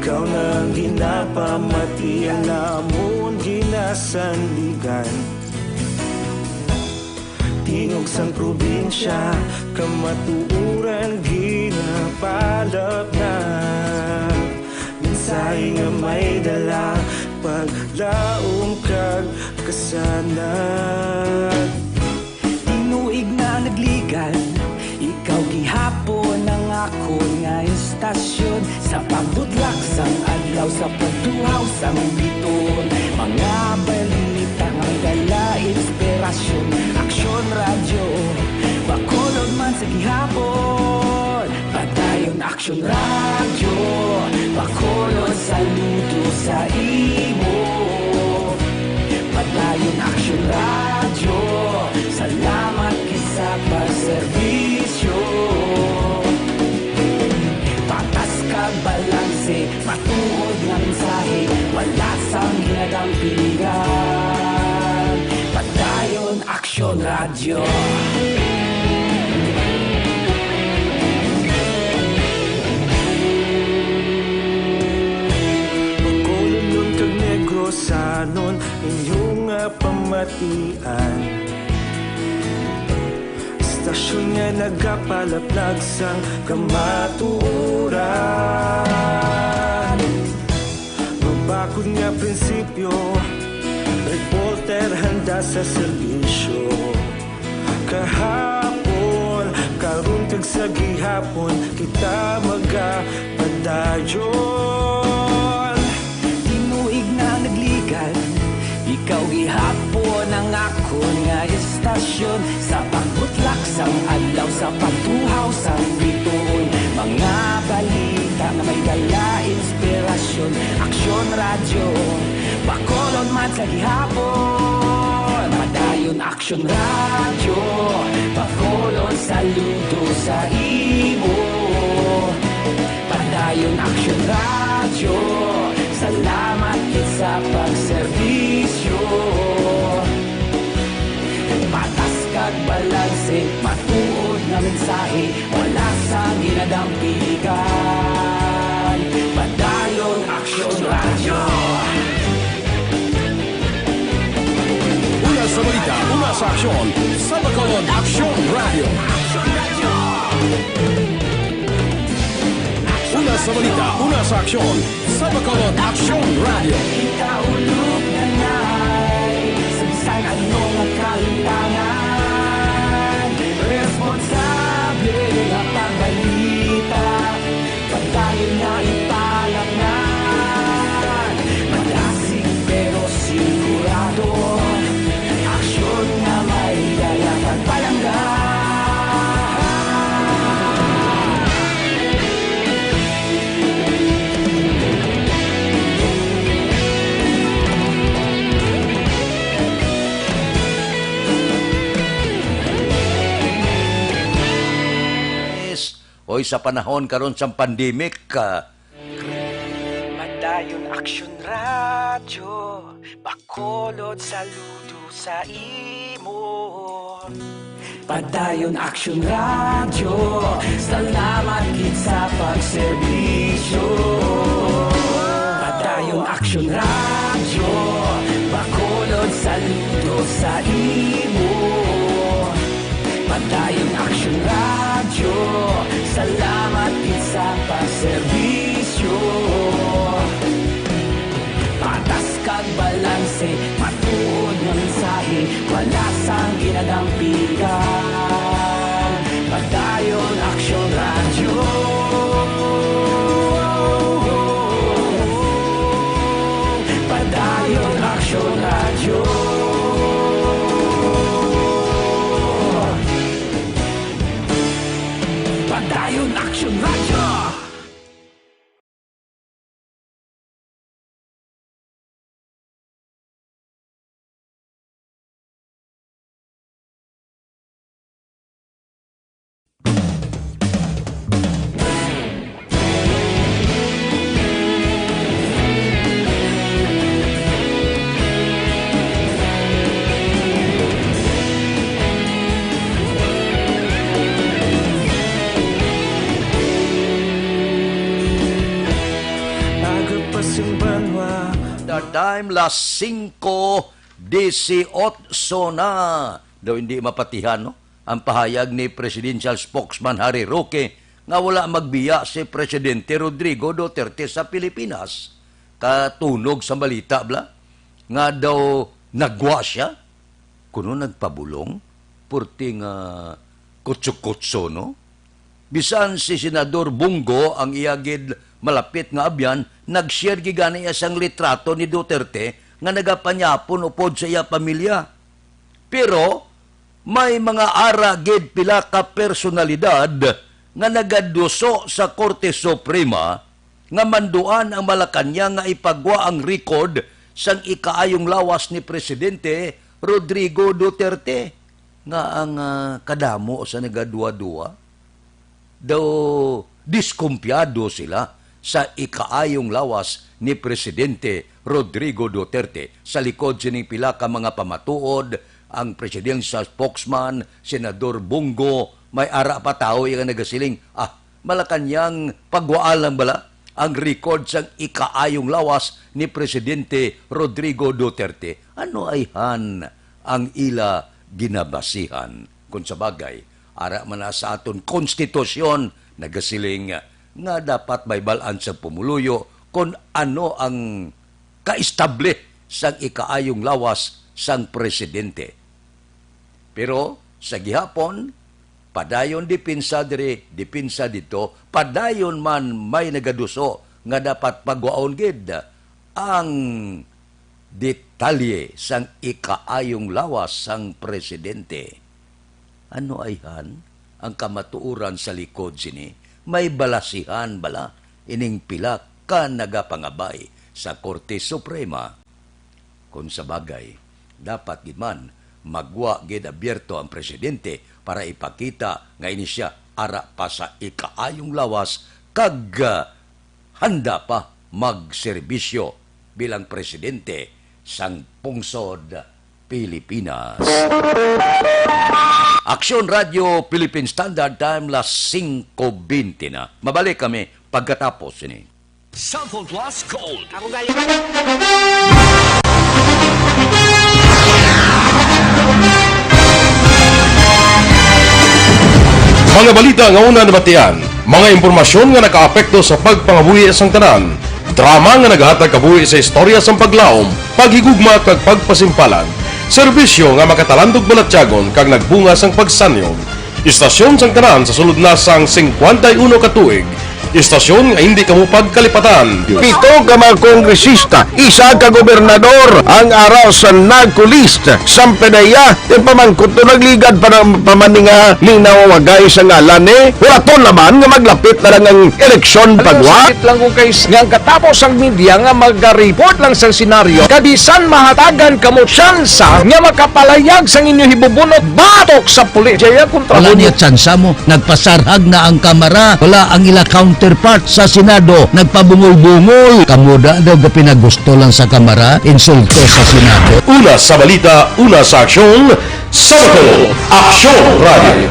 Ikaw nang ginapamati, alamon ginasandigan. Tingog sang probinsya, kamatuuran ginapalap na. Minsay nga may dala, paglaom kag kasanag. Tinuig na nagligan, ikaw gihapon ang ako nga istasyon. Sa pagbutlak sang adlaw, sa pagduhaw sang biton. Mga balita nga dala inspirasyon. Aksyon radyo, bakolod man sa gihapon. Padayon aksyon radyo, bakolod saludo sa imo. Padayon aksyon radyo, salamat kisa pagserbisyo. Patas kag balanse, matuod nga mensahe, wala sang hinagang piligan. Padayon aksyon radyo. Bacolod nun kag Negrosanon, inyong pamatian. Stasyon nga nagapalaplag sang kamatuuran. Mabakod nga prinsipyo, reporter handa sa serbisyo. Kahapon, karong sa gihapon kita magapadayon. Tinuig na nagligan, ikaw gihapon ang ako nga estasyon. Sa pagbutlak sang adlaw, sa pagtuhaw sang bituon, mga balita na may dala inspirasyon. Aksyon radyo, bakolon man sa gihapon. Padayon aksyon radyo, bakolon saludo sa imo. Padayon aksyon radyo, salamat kit sa pagserbisyo. Patas kag balanse, matuod na mensahe, wala sa ginadampigan. Padayon aksyon radyo. Una sa balita, una sa aksyon, sa Bacolod Aksyon Radio. Una sa balita, una sa aksyon, sa Bacolod Aksyon Radio. Ikaulog na na'y sabisan anong kahitangan. Responsable na pagbalita, pagdayon na ipalangnan. Malasig pero sigurado, aksyon na may dalang pagpalanggan. Hoy sa panahon karon sa pandemic, Padayon aksyon radyo, bakolod saludo sa imo. Padayon aksyon radyo, salamat kit sa pagserbisyo. Padayon aksyon radyo, bakolod saludo sa imo. Padayon aksyon radyo, salamat kit sa pagserbisyo. Patas kag balanse, matuod ng mensahe, wala sang ginadampigan. Padayon aksyon radyo. Padayon aksyon radyo. Padayon aksyon radyo. the time las 5:18 na. Daw hindi mapatihan, no? Ang pahayag ni Presidential Spokesman Harry Roque nga wala magbiya si Presidente Rodrigo Duterte sa Pilipinas. Katunog sa balita, bla, nga daw nagwa siya. Kuno nagpabulong, purting kutsuk-kutso, no? Bisan si Senador Bungo ang iyagid malapit nga abyan, nag-share gigani isang litrato ni Duterte nga nagapanyapon upod sa iya pamilya. Pero may mga aragid pila ka personalidad nga nagaduso sa Korte Suprema nga manduan ang Malacañang nga ipagwa ang record sang ikaayong lawas ni Presidente Rodrigo Duterte nga ang kadamo sa nagadua-dua daw diskumpiyado sila sa ikaayong lawas ni Presidente Rodrigo Duterte. Sa likod sining pila ka mga pamatuod, ang presidential spokesman, Senador Bungo, may ara pa tao yung nagasiling, Malacañang pagwaan lang bala ang record sa ikaayong lawas ni Presidente Rodrigo Duterte. Ano ay ang ila ginabasihan? Kung sa bagay, ara man na sa aton konstitusyon, nagasiling nga dapat may balaan sa pumuluyo kung ano ang kaistable sa ikaayong lawas sang presidente. Pero sa gihapon, padayon dipinsa diri, dipinsa dito, padayon man may nagaduso nga dapat pagwaon gid ang detalye sang ikaayong lawas sang presidente. Ano ayhan ang kamatuuran sa likod sini? May balasihan bala ining pila ka nagapangabay sa Korte Suprema. Kung sa bagay, dapat gid man magwa gid abierto ang presidente para ipakita nga ini siya ara pa sa ikaayong lawas kag handa pa magserbisyo bilang presidente sang pungsod Pilipinas. Aksyon Radio Philippine Standard Time las 5:20 na. Mabalik kami pagkatapos ini. Cellphone Plus Gold. Ako galing. Mga balita nga una nabatian, mga impormasyon nga nakaapekto sa pagpangabuhi sang tanan, drama nga naghatag kabuhi sa istorya sang paglaom, paghigugma kag pagpasimpalan, serbisyo nga makatalandog balatyagon kag nagbunga sang pagsanyog, istasyon sang tanan sa sulod na sang 51 ka tuig, istasyon nga hindi kamo pagkalipatan. Pito ka mga kongresista, isa ka gobernador ang araw sa nagkulist sa PDEA yung pamangkot na nagligad para pamaninga ning nawawagay sa ngalan wala to naman nga maglapit na lang ang eleksyon pagwa. Sakit lang kung kayo nga katapos ang media nga mag-report lang sa senaryo kabisan mahatagan kamo tsansa nga makapalayag sang inyo hibubunot batok sa pulis. Jaya kontra Wala niya tsansa mo, nagpasarhag na ang kamara, wala ang ila counterpart sa Senado, nagpabungol-bungol. Kamuda daw ga pinagusto lang sa kamara, insulto sa Senado. Una sa balita, una sa aksyon, Sabado, Aksyon Radio.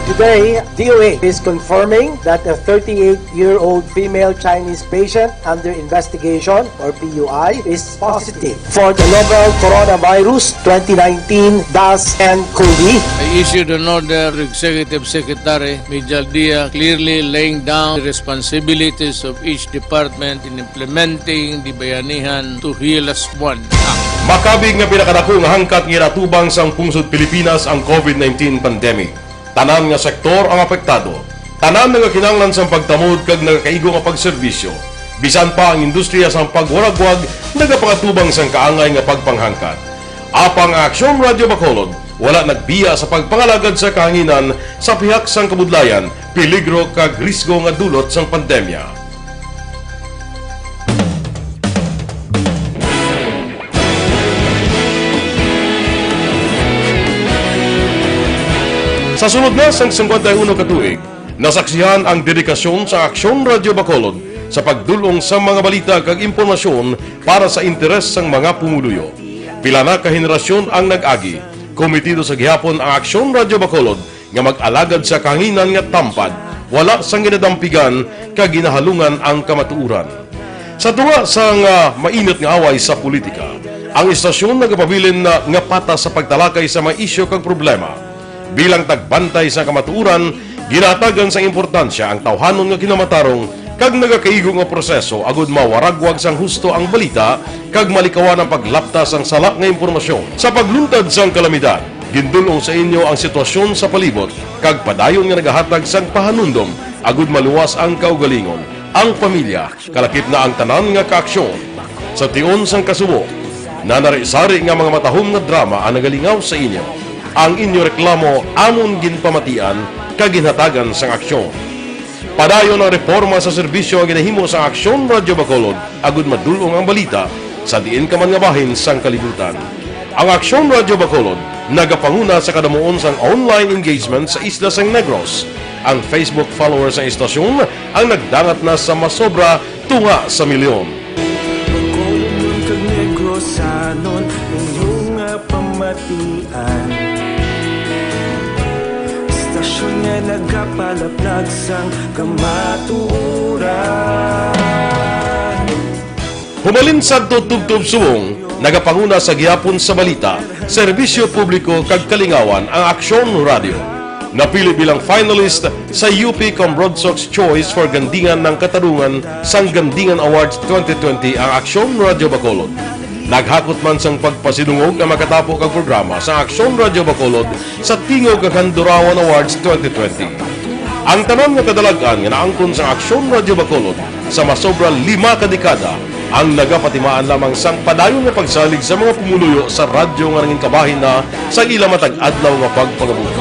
Today, DOA is confirming that a 38-year-old female Chinese patient under investigation, or PUI, is positive for the novel coronavirus 2019-nCoV. I issued an order to Executive Secretary Mijal Dia clearly laying down the responsibilities of each department in implementing the Bayanihan to Heal as One Act. Makabig nga pinakadako nga hangkat nga ratubang sang pungsod Pilipinas ang COVID-19 pandemic. Tanan nga sektor ang apektado. Tanan nga kinahanglan sang pagtamod kag nagakaigo nga pagserbisyo. Bisan pa ang industriya sang pagwaragwag nagapangatubang sang kaangay nga pagpanghangkat. Apang Aksyon Radio Bacolod wala nagbiya sa pagpangalagad sa kahanginan sa pihak sang kabudlayan, peligro kag risgo nga dulot sang pandemya. Sa sunod na sang 51 ka tuig, nasaksihan ang dedikasyon sa Aksyon Radio Bacolod sa pagdulong sa mga balita kag impormasyon para sa interes sang mga pumuluyo. Pila na ka henerasyon ang nag-agi, komitido sa gihapon ang Aksyon Radio Bacolod nga mag-alagad sa kahanginan nga tampad, wala sang ginadampigan kag ginahalungan ang kamatuuran. Sa tunga sang mainit nga away sa politika, ang istasyon nagapabilin na nga pata sa pagtalakay sa mga isyu kag problema. Bilang tagbantay sa kamatuuran, ginatagan sa importansya ang tawhanon nga kinamatarong kag nagakaigo nga proseso agud mawaragwag sang husto ang balita kag malikawan ang paglaptas ang salak nga impormasyon. Sa pagluntad sang kalamidad, gindulong sa inyo ang sitwasyon sa palibot kag padayon nga nagahatag sang pahanundom agud maluwas ang kaugalingon, ang pamilya, kalakip na ang tanan nga kaaksyon. Sa tion sang kasubo, nanari-sari nga mga matahom nga drama ang nagalingaw sa inyo. Ang inyo reklamo amon ginpamatian kag ginhatagan sang aksyon. Padayon ang reforma sa serbisyo ang ginahimo sa Aksyon Radio Bacolod agud madulong ang balita sa diin ka man nga bahin sang kalibutan. Ang Aksyon Radio Bacolod nagapanguna sa kadamuon sang online engagement sa isla sang Negros. Ang Facebook followers sa istasyon ang nagdangat na sa masobra tunga sa milyon. Pagkulong kag Negros anon inyong pamatian. Istasyon nga nagapalaplag sang kamatuuran. Humalin sa tutubtub suwong, nagapanguna sa gihapon sa balita, serbisyo publiko kag kalingawan ang Aksyon Radio. Napili bilang finalist sa UP Broadsox Choice for Gandingan ng Katarungan sang Gandingan Awards 2020 ang Aksyon Radio Bacolod. Naghakot man sang pagpasinungog na makatapo kang programa sa Aksyon Radio Bacolod sa Tingog kag Handurawan Awards 2020. Ang tanan nga kadalagan nga naangkon sa Aksyon Radio Bacolod sa masobra 5 kadekada ang nagapatimaan lamang sang padayon nga pagsalig sa mga pumuluyo sa radyo nga nangin kabahin na sa ila matag adlaw nga pagpangabuhi.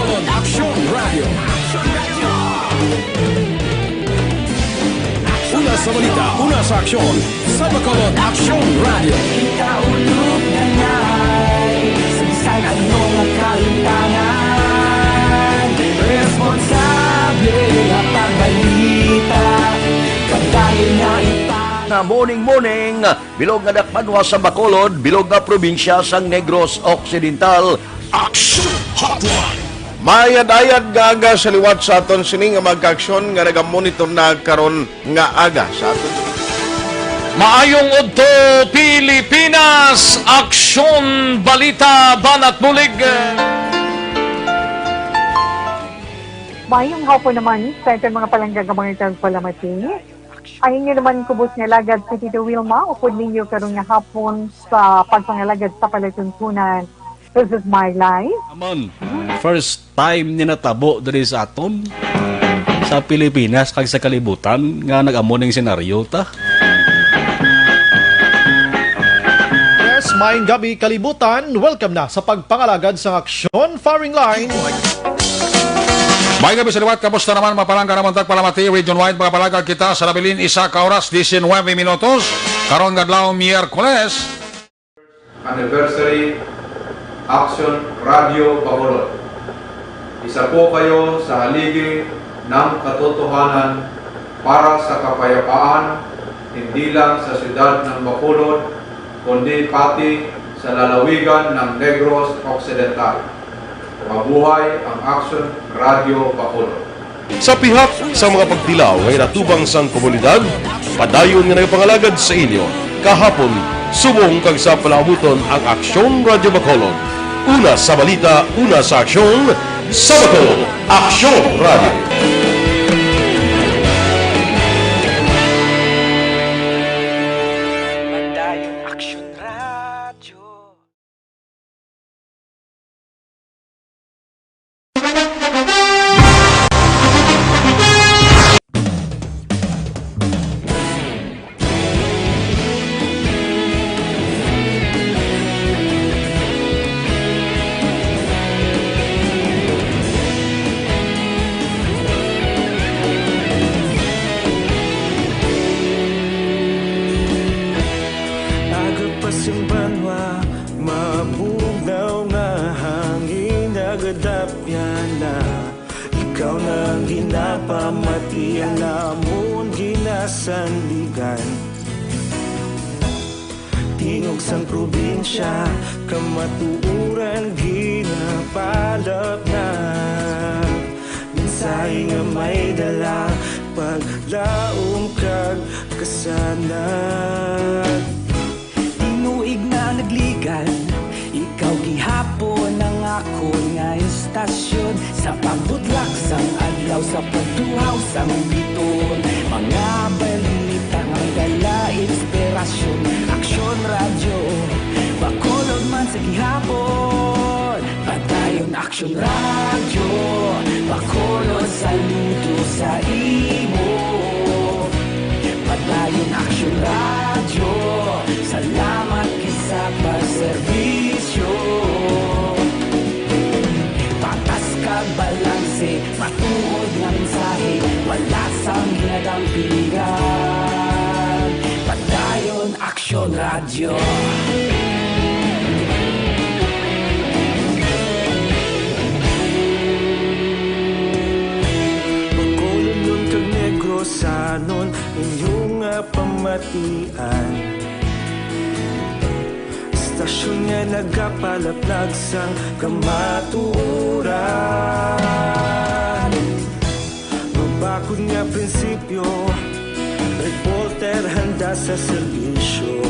Una sa balita, una sa aksyon, sa Bacolod Aksyon Radio. Ikaulog na ngay, sabisan ano nga kalintangan, responsable nga pagbalita, pagdayon na Na morning, bilog nga dakpanwa sa Bacolod, bilog nga probinsya sang Negros Occidental. Aksyon Hotline. Mayad-ayad nga aga sa liwat sa aton sining nga magka-aksyon nga nagamonitor na karon nga aga sa aton. Maayong udto Pilipinas, Aksyon Balita Banat Bulig. Mayong hapon naman sa itong mga palanggang mga palamati. Ay inyo naman kubos nga lagad si Tito Wilma, upod ninyo karong nga hapon sa pagpangalagad sa palatuntunan. This is my life. Amon, first time ni natabo diri sa aton sa Pilipinas kag sa kalibutan nga nag-amo ning senaryo ta. Yes, maayong gabi kalibutan. Welcome na sa pagpangalagad sa Aksyon Firing Line. May gabi sa liwat, kamusta naman mapalangga naman tagpalamati region-wide mga palagag kita sa labilin isa ka oras 19 minutos karon adlaw Miyerkules. Anniversary Aksyon Radio Bacolod. Isa po kayo sa haligi ng katotohanan para sa kapayapaan hindi lang sa siyudad ng Bacolod kundi pati sa lalawigan ng Negros Occidental. Mabuhay ang Aksyon Radio Bacolod. Sa pihak sa mga pagtilaw ngay natubang sang komunidad, padayon nga nagapangalagad sa inyo kahapon subong kag sa palaabuton ang Aksyon Radio Bacolod. Una sa balita, una sa aksyon, sa Bacolod, Aksyon Radio. Tingog sang probinsya, kamatuuran ginapalap na. Mensahe nga may dala, paglaom kag kasanag. Tinuig na nagligan, ikaw gihapon ang ako nga istasyon. Sa pagbutlak sang adlaw, sa pagduhaw sang biton. Mga balita nga dala inspirasyon. Aksyon Radio, Bacolod man sa gihapon. Padayon Aksyon Radio, Bacolod saludo sa imo. Padayon Aksyon Radio, salamat kisa pagserbisyo. Patas kag balanse, matuod nga mensahe, wala sang hinagang piligan. Padayon Aksyon Radio. Bacolod nun kag Negros sanon inyong pamatian. Istasyon nga nagapalaplag sang kamatuuran. Mabakod nga prinsipyo, reporter handa sa serbisyo.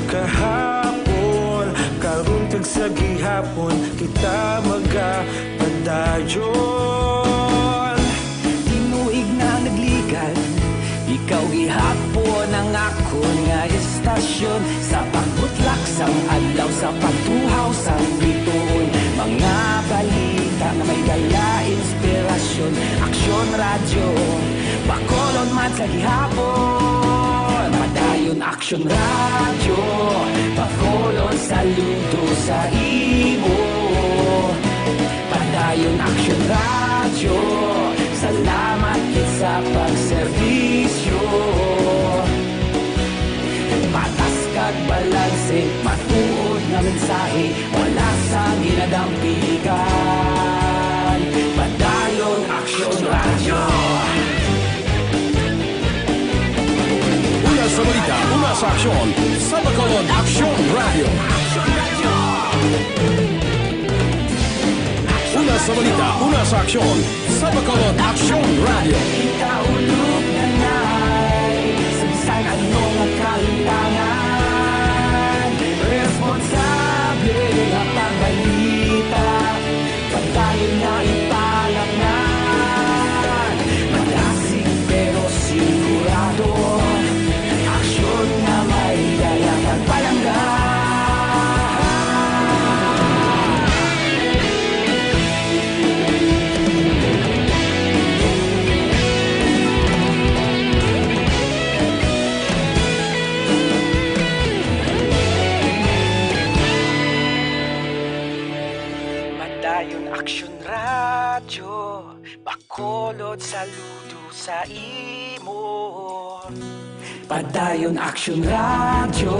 Kahapon, karon kag sa gihapon, kita magapadayon. Tinuig na nagligan, ikaw gihapon ang ako nga istasyon. istasyon sa pagbutlak sang adlaw sa pagtuhaw sang bituon. Mga balita na may dala inspirasyon, aksyon radyo, Bacolod man sa gihapon. Padayon aksyon radyo, Bacolod saludo sa imo. Padayon aksyon radyo, salamat kit sa pagserbisyo. Patas kag balanse, matuod na mensahe, wala sa ginadampigan. Padayon aksyon radyo. Una sa balita, una sa aksyon, sa Bacolod Aksyon Radio. Una sa balita, una sa aksyon, sa Bacolod Aksyon Radio. Ikaulog na na'y sabisan anong kahitangan. Responsable na pagbalita, pagdayon na ipalangnan. Malasig pero sigurado, aksyon na may dalang pagpalanggan. Padayon aksyon radyo, Bacolod saludo sa imo. Padayon aksyon radyo,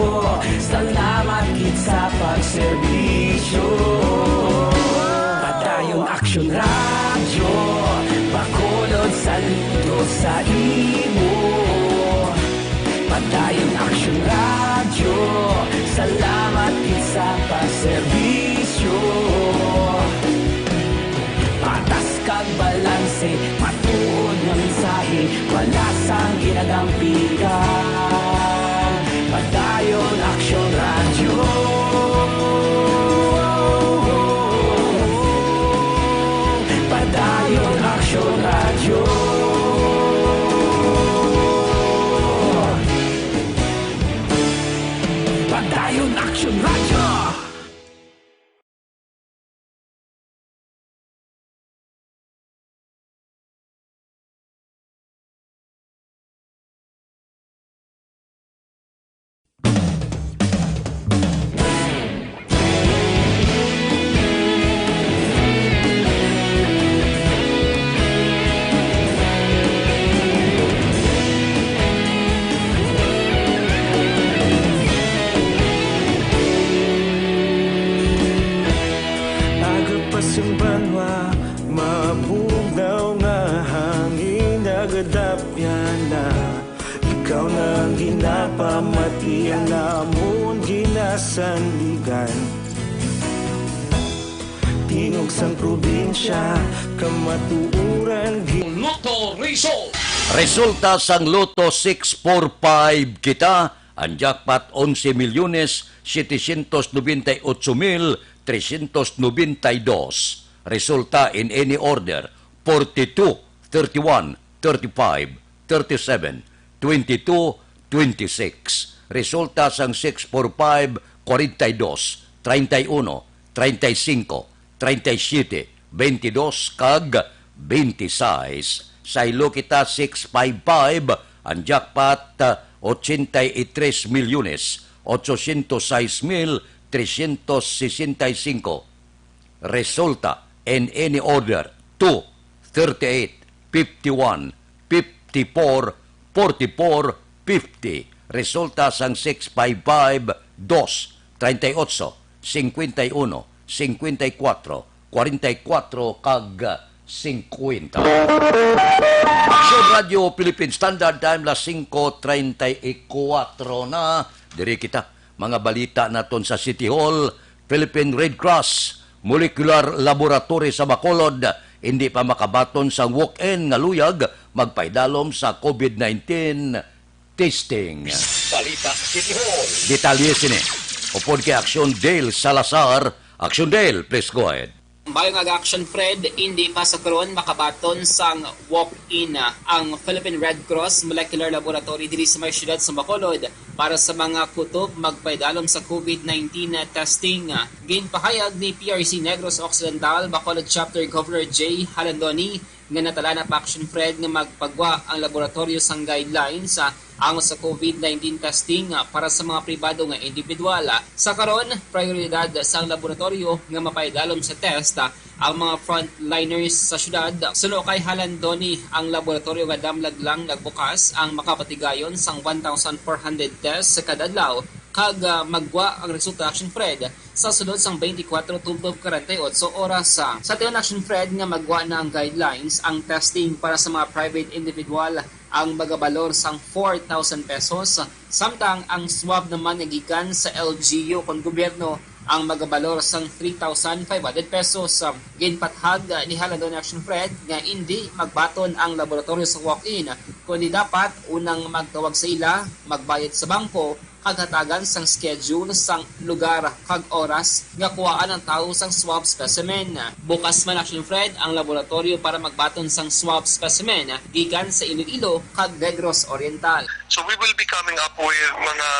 salamat kit sa pagserbisyo. Padayon aksyon radyo, Bacolod saludo sa imo. Padayon aksyon radyo, salamat kit sa pagserbisyo. Patas kag balanse, matuod na mensahe, wala sang ginadampigan. Padayon aksyon radyo. Padayon aksyon radyo. Padayon aksyon radyo. Agapasumbanwa, mabugnaw nga hangin nagadapyan na. Ikaw na ang ginapamatian namon ginasandigan. Tinog sang probinsya, kamatuuran Lotto Result. Resulta sang Lotto 645 kita, ang jackpot 11,798,392. Resulta in any order 42, 31, 35, 37, 22, 26. Resulta sang 645 42, 31, 35, 37, 22 kag 26. Sa ilo kita 655, ang jackpot 83,806,365. Resulta in any order 2, 38, 51, 54, 44, 50. Resulta sang 655, 2, 38, 51, 54, 44 kag 50. Aksyon Radio Philippine Standard Time las 5:34 na. Diri kita mga balita naton sa City Hall. Philippine Red Cross Molecular Laboratory sa Bacolod hindi pa makabaton sa walk-in nga luyag magpaidalom sa COVID-19 testing. Balita City Hall. Detalye sini. Upod kay Aksyon Dale Salazar. Aksyon Dale, please go ahead. Bayo nga action Fred, hindi pa sa karon makabaton sang walk-in ang Philippine Red Cross Molecular Laboratory diri sa may siyudad sa Bacolod para sa mga kutob magpaidalom sa COVID-19 testing. Ginpahayag ni PRC Negros Occidental Bacolod Chapter Governor J. Halandoni nga natala na pa action Fred nga magpagwa ang laboratorio sang guidelines ang sa COVID-19 testing para sa mga pribado nga individual. Sa karon, prioridad sa laboratorio nga mapaidalom sa test ang mga frontliners sa syudad. Suno kay Halandoni, ang laboratorio nga damlag lang nagbukas ang makapatigayon sang 1,400 tests sa kada adlaw kag magwa ang resulta action Fred sa sunod sang 24 tubtob 48 oras. Sa tiyon action Fred nga magwa na ang guidelines ang testing para sa mga private individual ang magabalor sang 4,000 pesos samtang ang swab naman nagikan sa LGU kon gobyerno ang magabalor sang 3,500 pesos. Ginpathag ni Halandoni Action Fred nga hindi magbaton ang laboratorio sa walk-in kundi dapat unang magtawag sa ila, magbayad sa bangko kaghatagan sang schedule sang lugar kag oras nga kuhaan ang tao sang swab specimen. Bukas man Action Fred ang laboratorio para magbaton sang swab specimen gikan sa Iloilo kag Negros Oriental. So we will be coming up with mga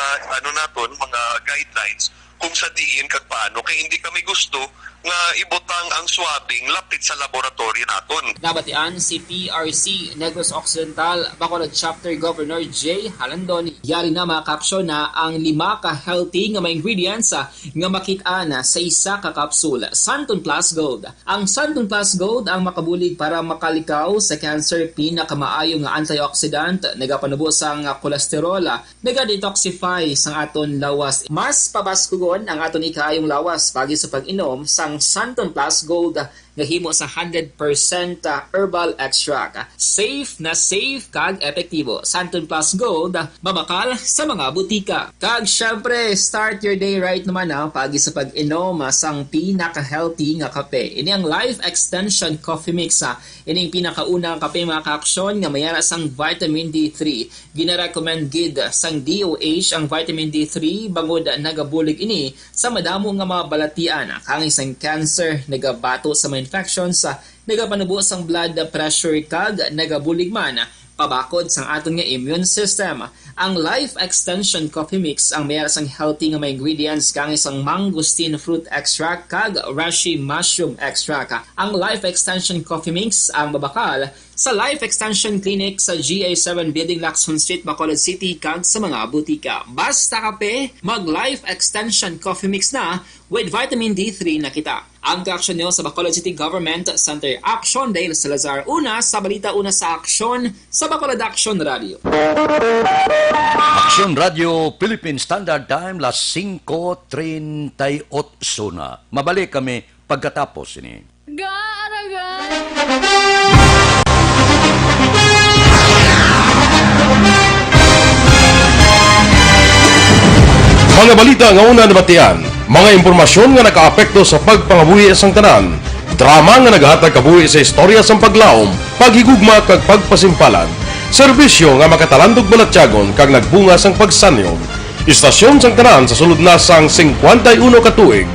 mga guidelines kung sa diin kag paano kay hindi kami gusto nga ibutang ang swabbing lapit sa laboratorio naton. Nabatian si PRC Negros Occidental Bacolod Chapter Governor J. Halandoni. Yari na mga kapsyon na ang 5 ka healthy nga mga ingredients nga makita na sa isa ka kapsul. Santon Plus Gold. Ang Santon Plus Gold ang makabulig para makalikaw sa cancer, pinakamaayo nga antioxidant, nagapanubo sang kolesterol, naga-detoxify sang aton lawas. Mas pabaskugon ang aton ikayong lawas pagi sa pag-inom sang Santon Plus Gold nga himo sa 100% herbal extract. Safe na safe kag epektibo. Santon Plus Gold mabakal sa mga butika. Kag syempre, start your day right naman pagi sa pag-inom sang pinaka-healthy nga kape. Ini ang Life Extension Coffee Mix. Ini ang pinakaunang kape mga ka-aksyon nga mayara sang vitamin D3. Gina-recommend gid sang DOH ang vitamin D3 bangod nagabulig ini sa madamo nga mga balatian. Kang isang cancer, nagabato sa mga infections, nagapanubo sang blood pressure kag nagabulig man pabakod sang aton nga immune system. Ang Life Extension Coffee Mix ang mayroon sang healthy nga mga ingredients kang isang mangosteen fruit extract kag reishi mushroom extract. Ang Life Extension Coffee Mix ang babakal sa Life Extension Clinic sa GA7 Building Lacson Street, Bacolod City kag sa mga butika. Basta kape, mag Life Extension Coffee Mix na with vitamin D3 na kita. Ang ka-aksyon nyo sa Bacolod City Government Center Action Dale Salazar. Una sa balita, una sa aksyon sa Bacolod Action Radio. Action Radio Philippine Standard Time las 5:38 na. Mabalik kami pagkatapos ini. Mga balita nga una nabatian, mga impormasyon nga nakaapekto sa pagpangabuhi sang tanan, drama nga naghatag kabuhi sa istorya sang paglaom, paghigugma kag pagpasimpalan, serbisyo nga makatalandog balatyagon kag nagbunga sang pagsanyo, istasyon sang tanan sa sulod na sang 51 ka tuig,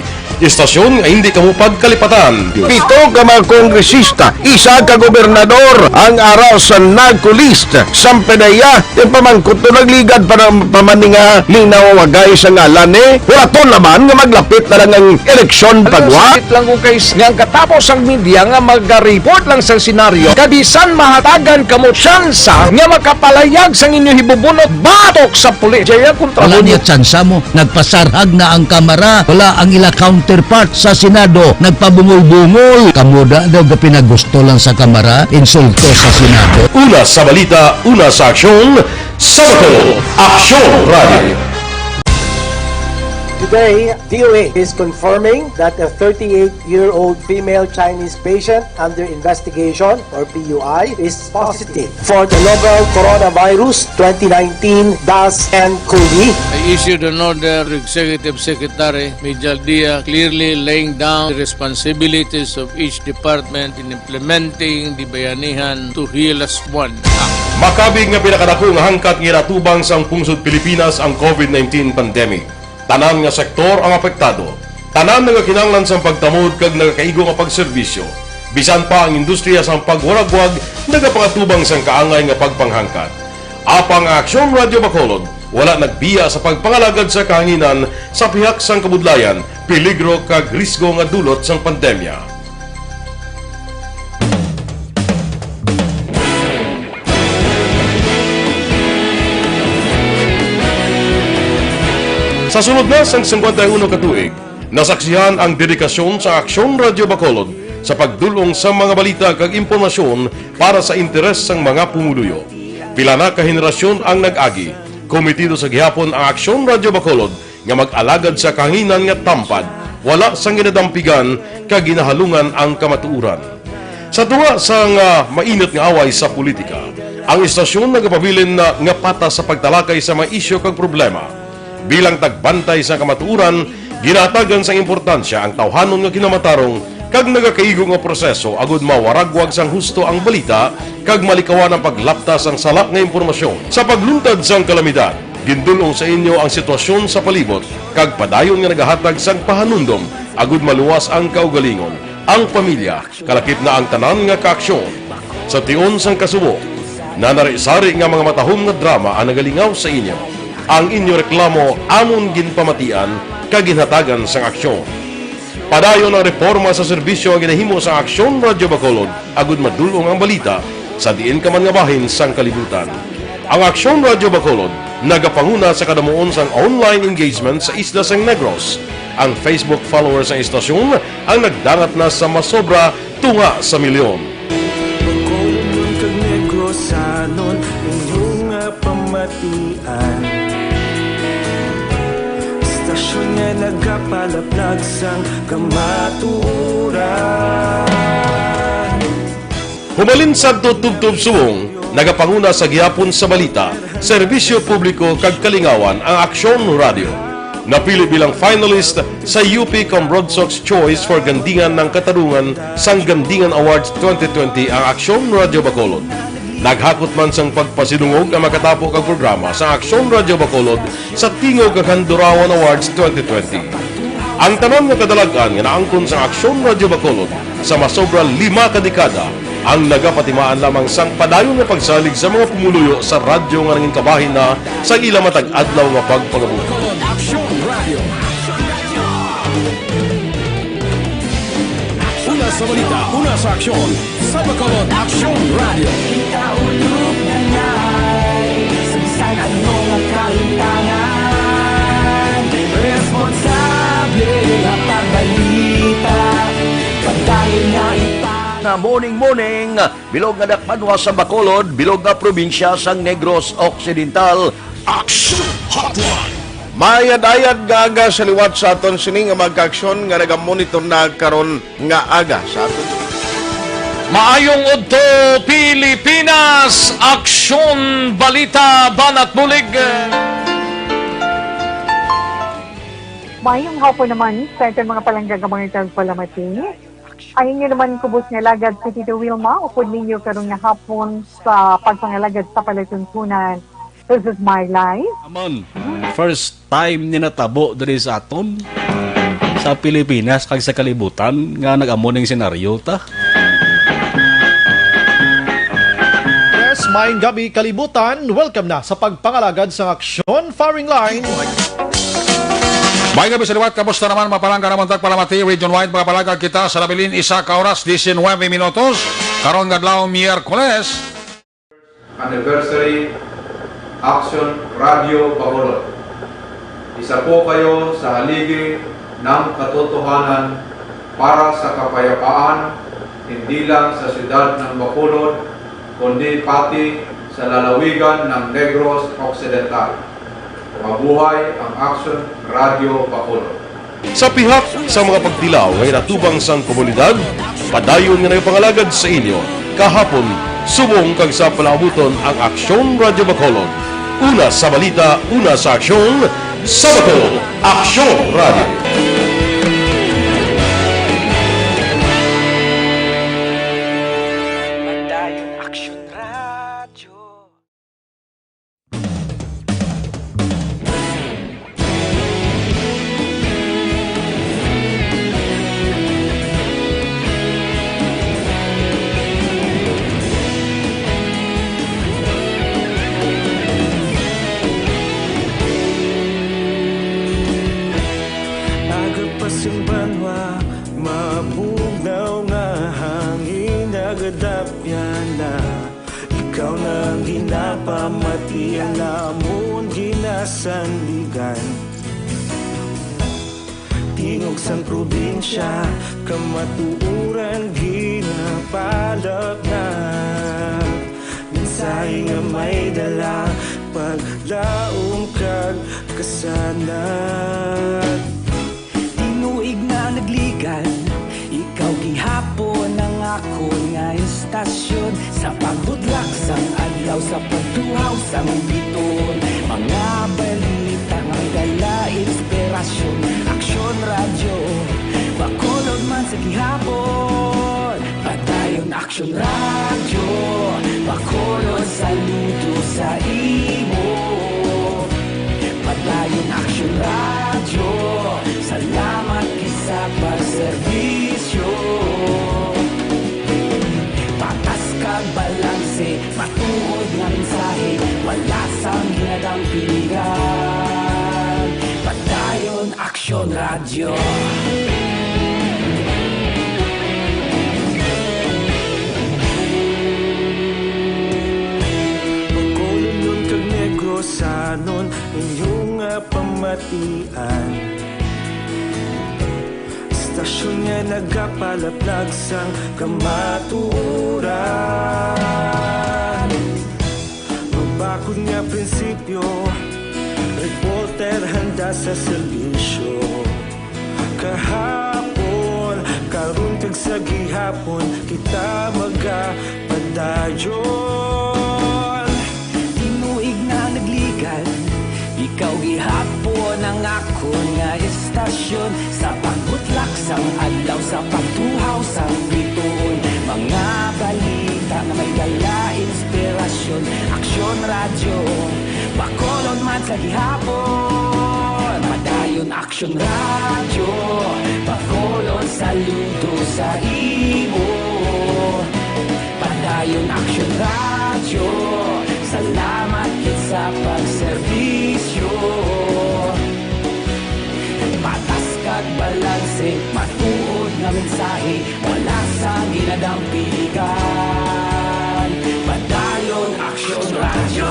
istasyon nga hindi kamupag kalipatan. 7 ka mga kongresista, 1 ka gobernador ang araw sa nagkulist sa PDEA yung pamangkot na nagligad para pamaninga ning nawawagay sa ngalan wala to naman nga maglapit na lang ang eleksyon pagwa. Sakit lang ko guys nga katapos ang media nga mag-report lang sa senaryo kabisan mahatagan kamo tsansa nga makapalayag sang inyo hibubunot batok sa pulis. Jaya kontra Wala niya tsansa mo, nagpasarhag na ang kamera, wala ang ila counterpart sa Senado, nagpabungol-bungol. Kamuda daw ga pinagusto lang sa kamera, insulto sa Senado. Una sa balita, una sa aksyon, sa Bacolod Action Radio. Today, DOH is confirming that a 38-year-old female Chinese patient under investigation, or PUI, is positive for the novel coronavirus 2019-nCoV. I issued an order to Executive Secretary Major Dia clearly laying down the responsibilities of each department in implementing the Bayanihan to Heal as One Act. Makabig nga pinakadako nga hangkat nga iratubang sang pungsod Pilipinas ang COVID-19 pandemic. Tanan nga sektor ang apektado. Tanan nga kinahanglan sa pagtamod kag nagakaigo nga pagserbisyo. Bisan pa ang industriya sa pagwaragwag nagapangatubang sang kaangay nga pagpanghangkat. Apang Aksyon Radio Bacolod wala nagbiya sa pagpangalagad sa kahanginan sa pihak sang kabudlayan, peligro kag risgo nga dulot sang pandemya. Sa sunod na sang 51 katuig, nasaksihan ang dedikasyon sa Aksyon Radio Bacolod sa pagdulong sa mga balita kag impormasyon para sa interes sang mga pumuluyo. Pila na ka henerasyon ang nag-agi, komitido sa gihapon ang Aksyon Radio Bacolod nga mag-alagad sa kahanginan nga tampad, wala sang ginadampigan kag ginahalungan ang kamatuuran. Sa tunga sang mainit nga away sa politika, ang istasyon nagapabilin na nga pata sa pagtalakay sa mga isyu kag problema. Bilang tagbantay sa kamatuuran, ginatagan sa importansya ang tawhanon nga kinamatarong kag nagakaigo nga proseso agud mawaragwag sang husto ang balita kag malikawan ang paglaptas ang salak nga impormasyon. Sa pagluntad sang kalamidad, gindulong sa inyo ang sitwasyon sa palibot kag padayon nga nagahatag sang pahanundom agud maluwas ang kaugalingon, ang pamilya, kalakip na ang tanan nga kaaksyon. Sa tion sang kasubo, nanari-sari nga mga matahom nga drama ang nagalingaw sa inyo. Ang inyo reklamo amon ginpamatian kag ginhatagan sang aksyon. Padayon ang reforma sa serbisyo ang ginahimo sa Aksyon Radio Bacolod agud madulong ang balita sa diin ka man nga bahin sang kalibutan. Ang Aksyon Radio Bacolod nagapanguna sa kadamuon sang online engagement sa isla sang Negros. Ang Facebook followers sa istasyon ang nagdangat na sa masobra tunga sa milyon. Bacolod kag Negros sanon inyong pamatian. Stasyon nga nagapalaplag sang kamaturan. Humalin sa tutubtub suwong, nagapanguna sa gihapon sa balita, serbisyo publiko kag kalingawan ang Aksyon Radio. Napili bilang finalist sa UP Broadsox Choice for Gandingan ng Katarungan sang Gandingan Awards 2020 ang Aksyon Radio Bacolod. Naghakot man sang pagpasidungog ang makatapo kag programa sa Aksyon Radio Bacolod sa Tingog kag Handurawan Awards 2020. Ang tanan nga kadalagan nga naangkon sa Aksyon Radio Bacolod sa masobra 5 ka dekada ang nagapatimaan lamang sang padayon nga pagsalig sa mga pumuluyo sa radyo nga nangin kabahin na sa ila matag adlaw nga pagpangabuhi. Una sa balita, una sa aksyon, sa Bacolod Aksyon Radio. Ikaulog na ngay, sabisan ang mga kaintangan. Responsable ang pagbalita, pagdahil na na morning, bilog nga dakpanwa sa Bacolod, bilog nga probinsya sang Negros Occidental. Action Hotline! Mayad-ayad nga aga sa liwat sa aton sining nga magkaaksyon nga nagamonitor na karon nga aga sa aton. Maayong udto Pilipinas, Aksyon Balita Banat Bulig. Mayong hapon naman sa ating mga palanggagamangitan palamati. Ayun nyo naman kubos nga lagad si Tito Wilma, upod ninyo karong nga hapon sa pagpangalagad sa palatuntunan. This is my life. Amon, first time ni natabo diri sa aton sa Pilipinas kag sa kalibutan nga nag-amo ning senaryo ta. Yes, maayong gabi kalibutan. Welcome na sa pagpangalagad sa Aksyon Firing Line. May gabi sa liwat, kamusta naman mapalangga naman tagpalamati, region-wide mga palagag kita sa labilin, isa ka oras, 19 minutos, karon gadlaw Miyerkules. Anniversary Aksyon Radio Bacolod. Isa po kayo sa haligi ng katotohanan para sa kapayapaan, hindi lang sa siyudad ng Bacolod, kundi pati sa lalawigan ng Negros Occidental. Mabuhay ang Aksyon Radio Bacolod. Sa pihak sa mga pagtilaw ngay natubang sang komunidad, padayon nga nagpangalagad sa inyo, kahapon, subong kag sa palaabuton ang Aksyon Radio Bacolod. Una sa balita, una sa aksyon, sa Bacolod, Aksyon Radio. pamati namon ginasandigan. Tingog sang probinsya, kamatuuran ginapalak na. Minsay nga may dala, paglaom kag kasanat. Tinuig na nagligan, ikaw gihapon ang ako nga istasyon. Sa pagbudlak sang adlaw, sa pagtuhaw sang biton. Mga balita nga dala inspirasyon. Aksyon radyo, bakolod man sa gihapon. Padayon Aksyon radyo, bakolod saludo sa imo. Padayon Aksyon radyo, salamat kisa pagserbisyo. Patas kag balanse, matuod nga mensahe, wala sang ginadang pilihan. Padayon Aksyon radyo. Sanon inyong pamatian. Istasyon nga nagapalaplag sang kamatuoran. Mabakod nga prinsipyo, reporter handa sa serbisyo. Kahapon, karon kag sa gihapon, kita magapadayon. Ikaw gihapon ang ako nga istasyon. Sa pagbutlak sang adlaw, sa pagtuhaw sang bituon. Mga balita nga may dala inspirasyon. Aksyon radyo, bakolod man sa gihapon. Padayon Aksyon radyo, bakolod saludo sa imo. Padayon Aksyon radyo, salamat kit sa pagserbisyo. Patas kag balanse, matuod na mensahe, wala sa ginadang piligan. Padayon Aksyon radyo.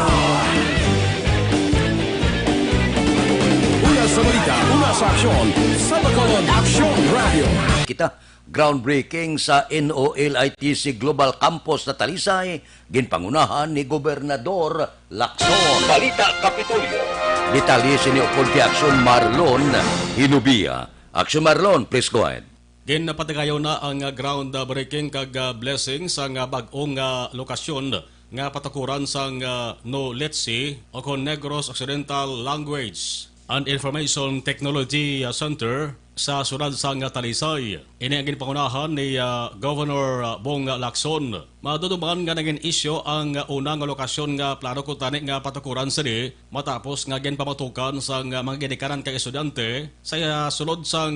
Una sa balita, una sa aksyon, sa Bacolod Aksyon Radio. Kita groundbreaking sa NOLITC Global Campus na Talisay, ginpangunahan ni Gobernador Lacson. Balita Kapitolyo. Detalye si Neopoldi Aksyon Marlon Hinubia. Aksyon Marlon, please go ahead. Ginapatagayo na ang groundbreaking kag blessing sa bag-ong lokasyon nga patakuran sa NOLITC o Negros Occidental Language and Information Technology Center sa sunod sa Talisay. Ini ang ginpangunahan ni Governor Bong Lacson. Maduduman nga naging isyo ang unang lokasyon nga plano ko tani nga patakuran sini matapos nga ginpamatukan sa mga ginikanan kay estudyante sa sunod sa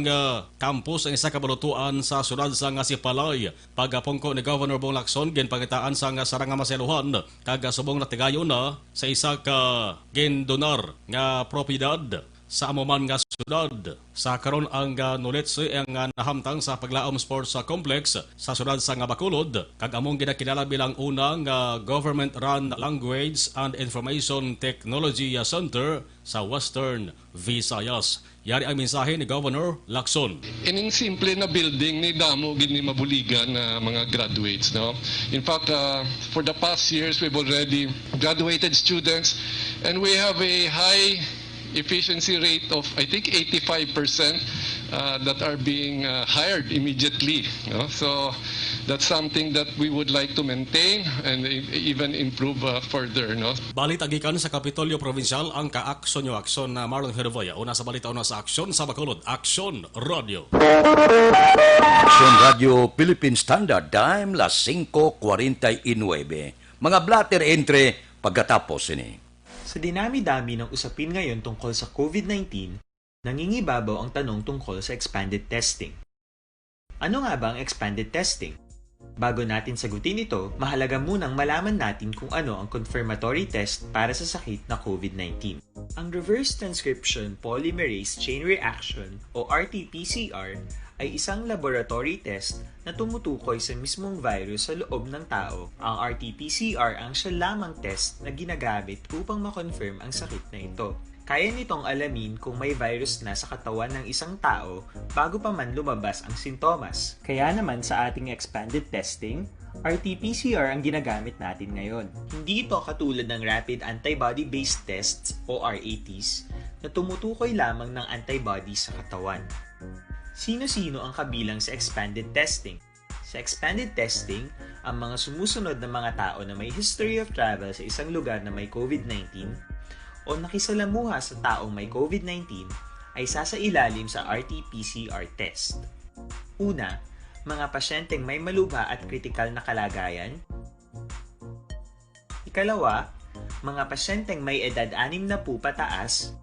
campus ang isa ka balutuan sa sunod sa Sipalay. Pagpungko ni Governor Bong Lacson ginpangitaan sa sarang nga maseluhan kag subong natigayon na sa isa ka gindonar nga propiedad sa amuman nga sudad. Sa karon ang NOLITC ang nahamtang sa Paglaom Sports Complex sa sudad sa Bacolod kag among ginakilala bilang unang government-run Language and Information Technology Center sa Western Visayas. Yari ang mensahe ni Governor Lacson. Ining simple na building ni damo gid ni mabuligan na mga graduates, no? In fact, for the past years we've already graduated students and we have a high efficiency rate of, I think, 85% that are being hired immediately. No? So that's something that we would like to maintain and even improve further. No? Balit agikan sa Kapitolyo Provincial ang ka-aksyon yung aksyon na Marlon Hervoya. Una sa balita, una sa aksyon sa Bacolod. Aksyon Radio. Aksyon Radio Philippine Standard Time, las 5:49. Mga blatter entre pagkatapos ini. Sa dinami-dami ng usapin ngayon tungkol sa COVID-19, nangingibabaw ang tanong tungkol sa expanded testing. Ano nga ba ang expanded testing? Bago natin sagutin ito, mahalaga munang malaman natin kung ano ang confirmatory test para sa sakit na COVID-19. Ang reverse transcription polymerase chain reaction o RT-PCR ay isang laboratory test na tumutukoy sa mismong virus sa loob ng tao. Ang RT-PCR ang siya lamang test na ginagamit upang makonfirm ang sakit na ito. Kaya nitong alamin kung may virus na sa katawan ng isang tao bago pa man lumabas ang sintomas. Kaya naman sa ating expanded testing, RT-PCR ang ginagamit natin ngayon. Hindi ito katulad ng Rapid Antibody-Based Tests o RATs na tumutukoy lamang ng antibodies sa katawan. Sino-sino ang kabilang sa expanded testing? Sa expanded testing, ang mga sumusunod na mga tao na may history of travel sa isang lugar na may COVID-19 o nakisalamuha sa taong may COVID-19 ay sasailalim sa RT-PCR test. Una, mga pasyenteng may malubha at kritikal na kalagayan. Ikalawa, mga pasyenteng may edad 60 pataas,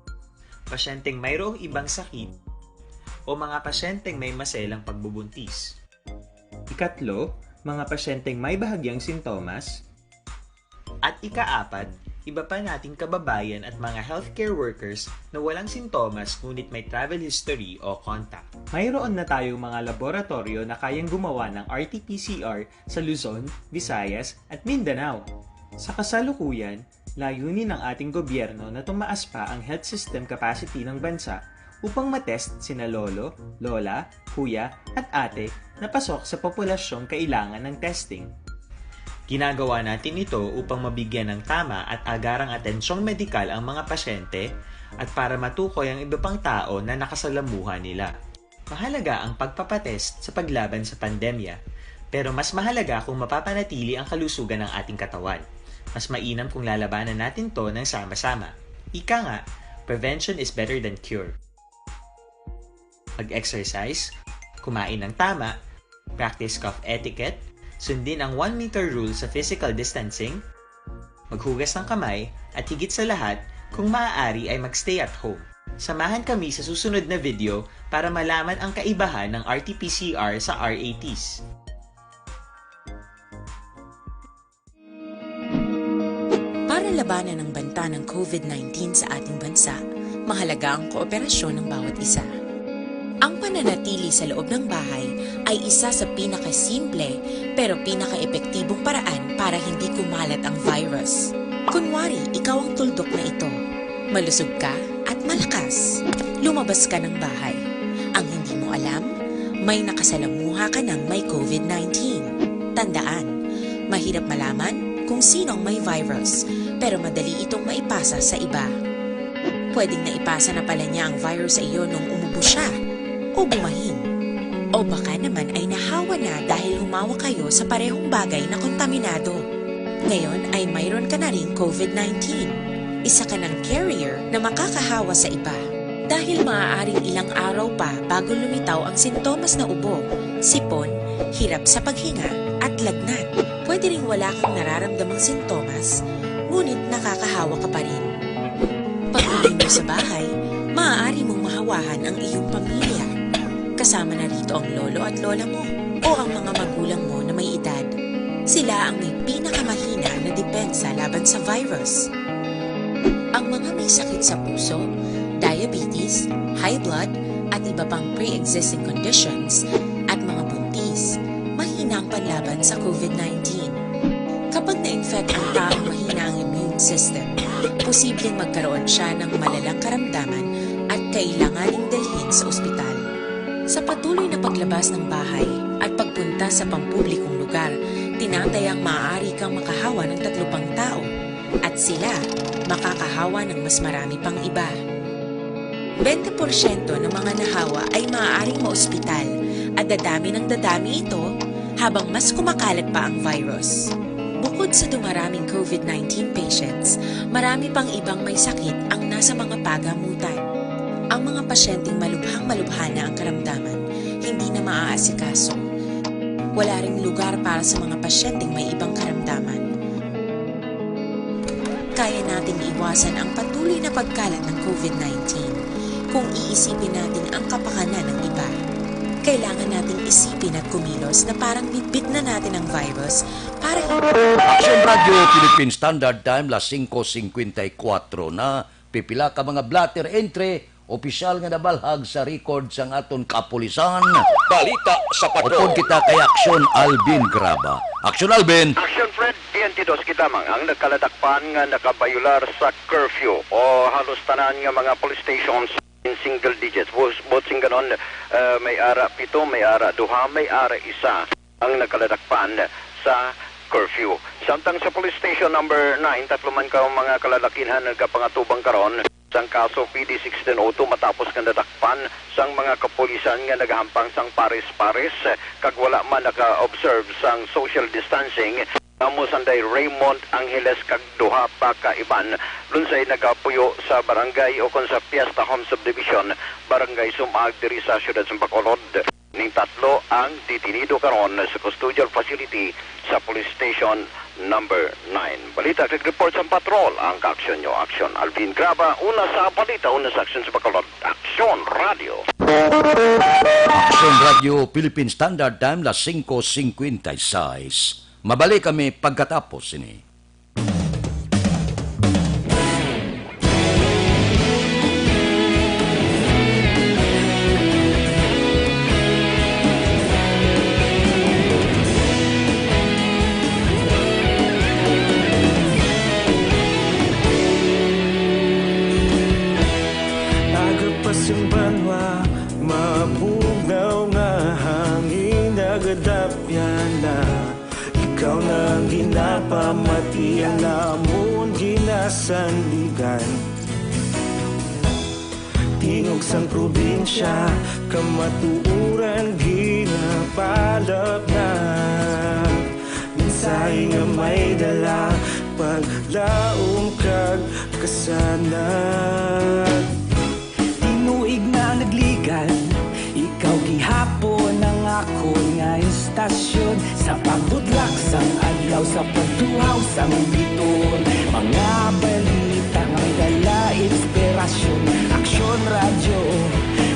pasyenteng mayroong ibang sakit, o mga pasyenteng may maselang pagbubuntis. Ikatlo, mga pasyenteng may bahagyang sintomas. At ikaapat, iba pa nating kababayan at mga healthcare workers na walang sintomas ngunit may travel history o contact. Mayroon na tayong mga laboratorio na kayang gumawa ng RT-PCR sa Luzon, Visayas at Mindanao. Sa kasalukuyan, layunin ng ating gobyerno na tumaas pa ang health system capacity ng bansa upang matest sina lolo, lola, kuya at ate na pasok sa populasyong kailangan ng testing. Ginagawa natin ito upang mabigyan ng tama at agarang atensyong medikal ang mga pasyente at para matukoy ang iba pang tao na nakasalamuha nila. Mahalaga ang pagpapatest sa paglaban sa pandemya, pero mas mahalaga kung mapapanatili ang kalusugan ng ating katawan. Mas mainam kung lalabanan natin to ng sama-sama. Ika nga, prevention is better than cure. Mag-exercise, kumain ng tama, practice cough etiquette, sundin ang 1 meter rule sa physical distancing, maghugas ng kamay, at higit sa lahat, kung maaari ay magstay at home. Samahan kami sa susunod na video para malaman ang kaibahan ng RT-PCR sa RATs. Para labanan ang banta ng COVID-19 sa ating bansa, mahalaga ang kooperasyon ng bawat isa. Ang pananatili sa loob ng bahay ay isa sa pinakasimple pero pinaka-epektibong paraan para hindi kumalat ang virus. Kunwari, ikaw ang tuldok na ito. Malusog ka at malakas. Lumabas ka ng bahay. Ang hindi mo alam, may nakasalamuha ka ng may COVID-19. Tandaan, mahirap malaman kung sino ang may virus, pero madali itong maipasa sa iba. Pwedeng naipasa na pala niya ang virus sa iyo nung umubo siya o bumahin. O baka naman ay nahawa na dahil humawa kayo sa parehong bagay na kontaminado. Ngayon ay mayroon ka na rin COVID-19. Isa ka ng carrier na makakahawa sa iba. Dahil maaaring ilang araw pa bago lumitaw ang sintomas na ubo, sipon, hirap sa paghinga at lagnat. Pwede ring wala kang nararamdamang sintomas, ngunit nakakahawa ka pa rin. Pag-uwi mo sa bahay, maaari mong mahawahan ang iyong pamilya. Kasama na rito ang lolo at lola mo o ang mga magulang mo na may edad. Sila ang may pinakamahina na depensa laban sa virus. Ang mga may sakit sa puso, diabetes, high blood, at iba pang pre-existing conditions, at mga buntis, mahina ang panlaban sa COVID-19. Kapag na-infect ang taong mahina ang immune system, posibleng magkaroon siya ng malalang karamdaman at kailanganing dalhin sa ospital. Sa patuloy na paglabas ng bahay at pagpunta sa pampublikong lugar, tinatayang maaari kang makahawa ng 3 pang tao at sila makakahawa ng mas marami pang iba. 20% ng mga nahawa ay maaaring maospital at dadami ng dadami ito habang mas kumakalat pa ang virus. Bukod sa dumaraming COVID-19 patients, marami pang ibang may sakit ang nasa mga pagamutan. Ang mga pasyenteng malubhang-malubha na ang karamdaman, hindi na maaasikaso. Wala ring lugar para sa mga pasyenteng may ibang karamdaman. Kaya nating iwasan ang patuloy na pagkalat ng COVID-19 kung iisipin natin ang kapakanan ng iba. Kailangan nating isipin at kumilos na parang bitbit na natin ang virus para Action Radio Philippine Standard Time, las 5:54 na. Pipila ka mga blatter entre opisyal nga nabalhag sa record sang aton kapulisan. Balita sa patrol. Upod kita kay Aksyon Alvin Graba. Aksyon Alvin. Action Fred, PNT2 kita mang ang nagkaladakpan nga nakabayular sa curfew o halos tanan nga mga police stations in single digits. Botsing ganon, may ara 7, may ara 2, may ara 1 ang nakaladakpan sa curfew. Samtang sa police station number 9, tatlo man ka mga kalalakinhan nagkapangatubang karon sang kaso PD 1602 matapos nga nadakpan sang mga kapulisan nga nagahampang sang pares-pares kag wala man naka-observe sang social distancing. Amo sanday Raymond Angeles kag duha pa ka iban lunsay nagapuyo sa barangay o kon sa Fiesta Home Subdivision, barangay Sumag diri sa siyudad sa Bacolod. Ning tatlo ang ditinido karon sa custodial facility sa police station number 9. Balita kag report sa patrol ang kaaksyon nyo. Aksyon Alvin Graba, una sa balita, una sa aksyon sa Bacolod. Aksyon Radio. Aksyon Radio Philippine Standard Time las 5:56. Mabalik kami pagkatapos ini. Simbanwa, mabugaw nga hangin nagadapyan na ikaw na ginapamatian namon ginasanligan. Tingog sang probinsya, kamatuuran ginapalap na minsay nga may dala paglaom kag kasanag. Tinuig na nagligan, ikaw gihapon ang ako nga istasyon sa pagbudlak sang adlaw sa pagtuhaw sang biton. Mga balita nga may dala inspirasyon, Aksyon Radio,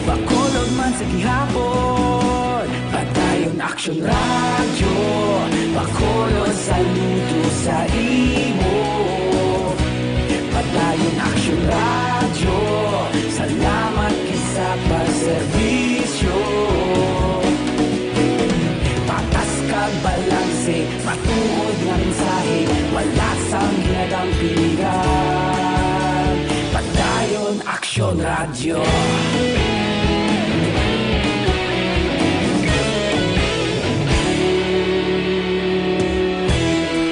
Bacolod man sa gihapon. Padayon Aksyon Radio, Bacolod saludo sa imo. Padayon Aksyon Radio, salamat kisa pagserbisyo. Patas kag balanse, matuod nga mensahe, wala sang ginadang pilihan. Padayon Aksyon Radio.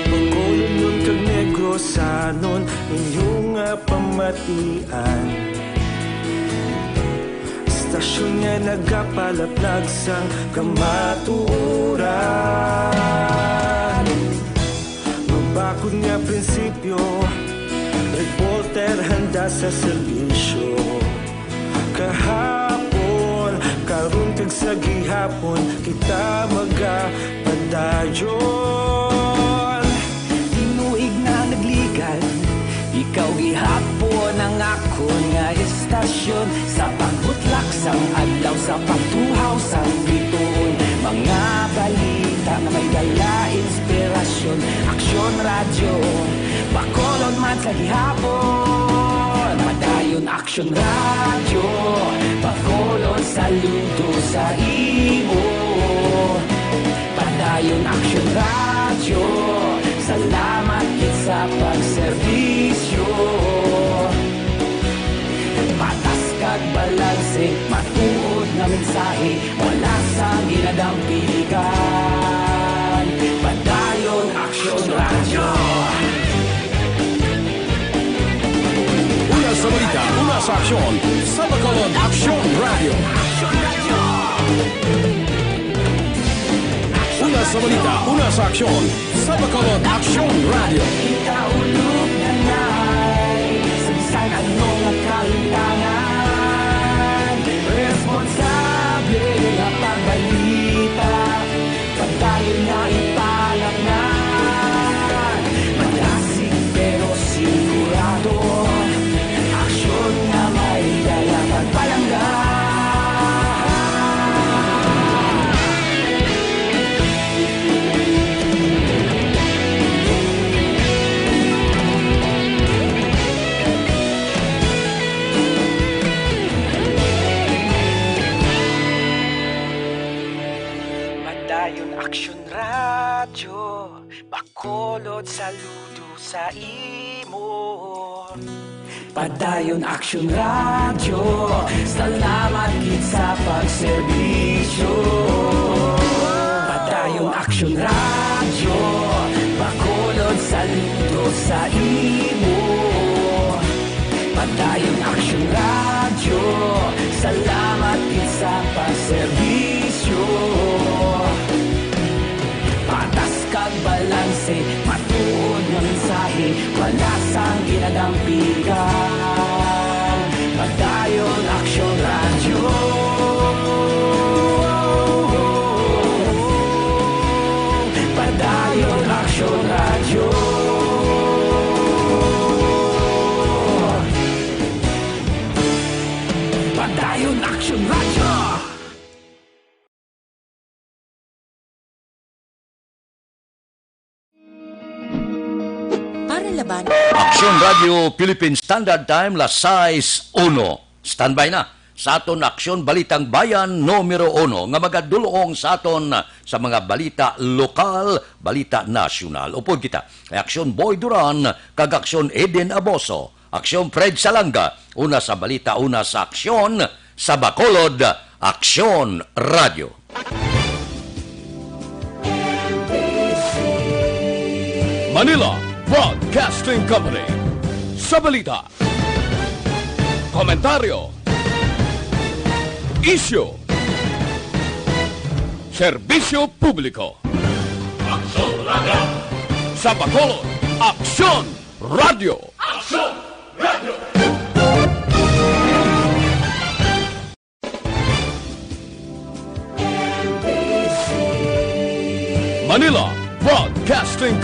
Bacolod nun kag Negrosanon, inyong pamatian. Stasyon nga nagapalaplag sang kamatuuran. Mabakod nga prinsipyo, reporter handa sa serbisyo. Kahapon, karon kag sa gihapon, kita magapadayon. Tinuig na nagligan, ikaw gihapon ang ako nga istasyon sa pagbutlak sang adlaw sa pagtuhaw sang biton. Mga balita na may dala inspirasyon, Aksyon Radio, Bacolod man sa gihapon. Madayon Aksyon Radio, Bacolod saludo sa imo. Padayon Aksyon Radio, salamat sa pagserbisyo. Patas kag balanse, matuod na mensahe, wala sa ginadang piligan. Padayon Aksyon Radio. Una sa balita, una sa aksyon, sa Bacolod Aksyon Radio. Una sa balita, una sa aksyon, sa Bacolod Aksyon Radio. Ikaulog na na'y sabisan ano nga kalintangan. Responsable na pagbalita, pagdayon na ipalak na. Malasig pero sigurado, aksyon na may dala pagpalanggan. Padayon Aksyon Radyo, Bacolod saludo sa imo. Padayon Aksyon Radyo, salamat gid sa pagserbisyo. Padayon Aksyon Radyo, Bacolod saludo sa imo. Padayon Aksyon Radyo, salamat gid sa pagserbisyo. Patas kag balanse, matuod nga mensahe, wala sang ginadampigan. Padayon Aksyon Radyo. Padayon Aksyon Radyo. Padayon Aksyon Radyo. Para laban. Aksyon Radio Philippine Standard Time, las 6:01. Standby na sa aton Aksyon Balitang Bayan numero 1 nga magadulong sa aton sa mga balita lokal, balita nasyonal. Upod kita kay Aksyon Boy Duran kag Aksyon Eden Aboso, Aksyon Fred Salanga, una sa balita, una sa Aksyon sa Bacolod, Aksyon Radio. Manila Broadcasting Company. Sa balita, komentaryo, issue, serbisyo publiko. Aksyon Radio. Sa Bacolod, Aksyon Radio. Aksyon Radio. Manila Broadcasting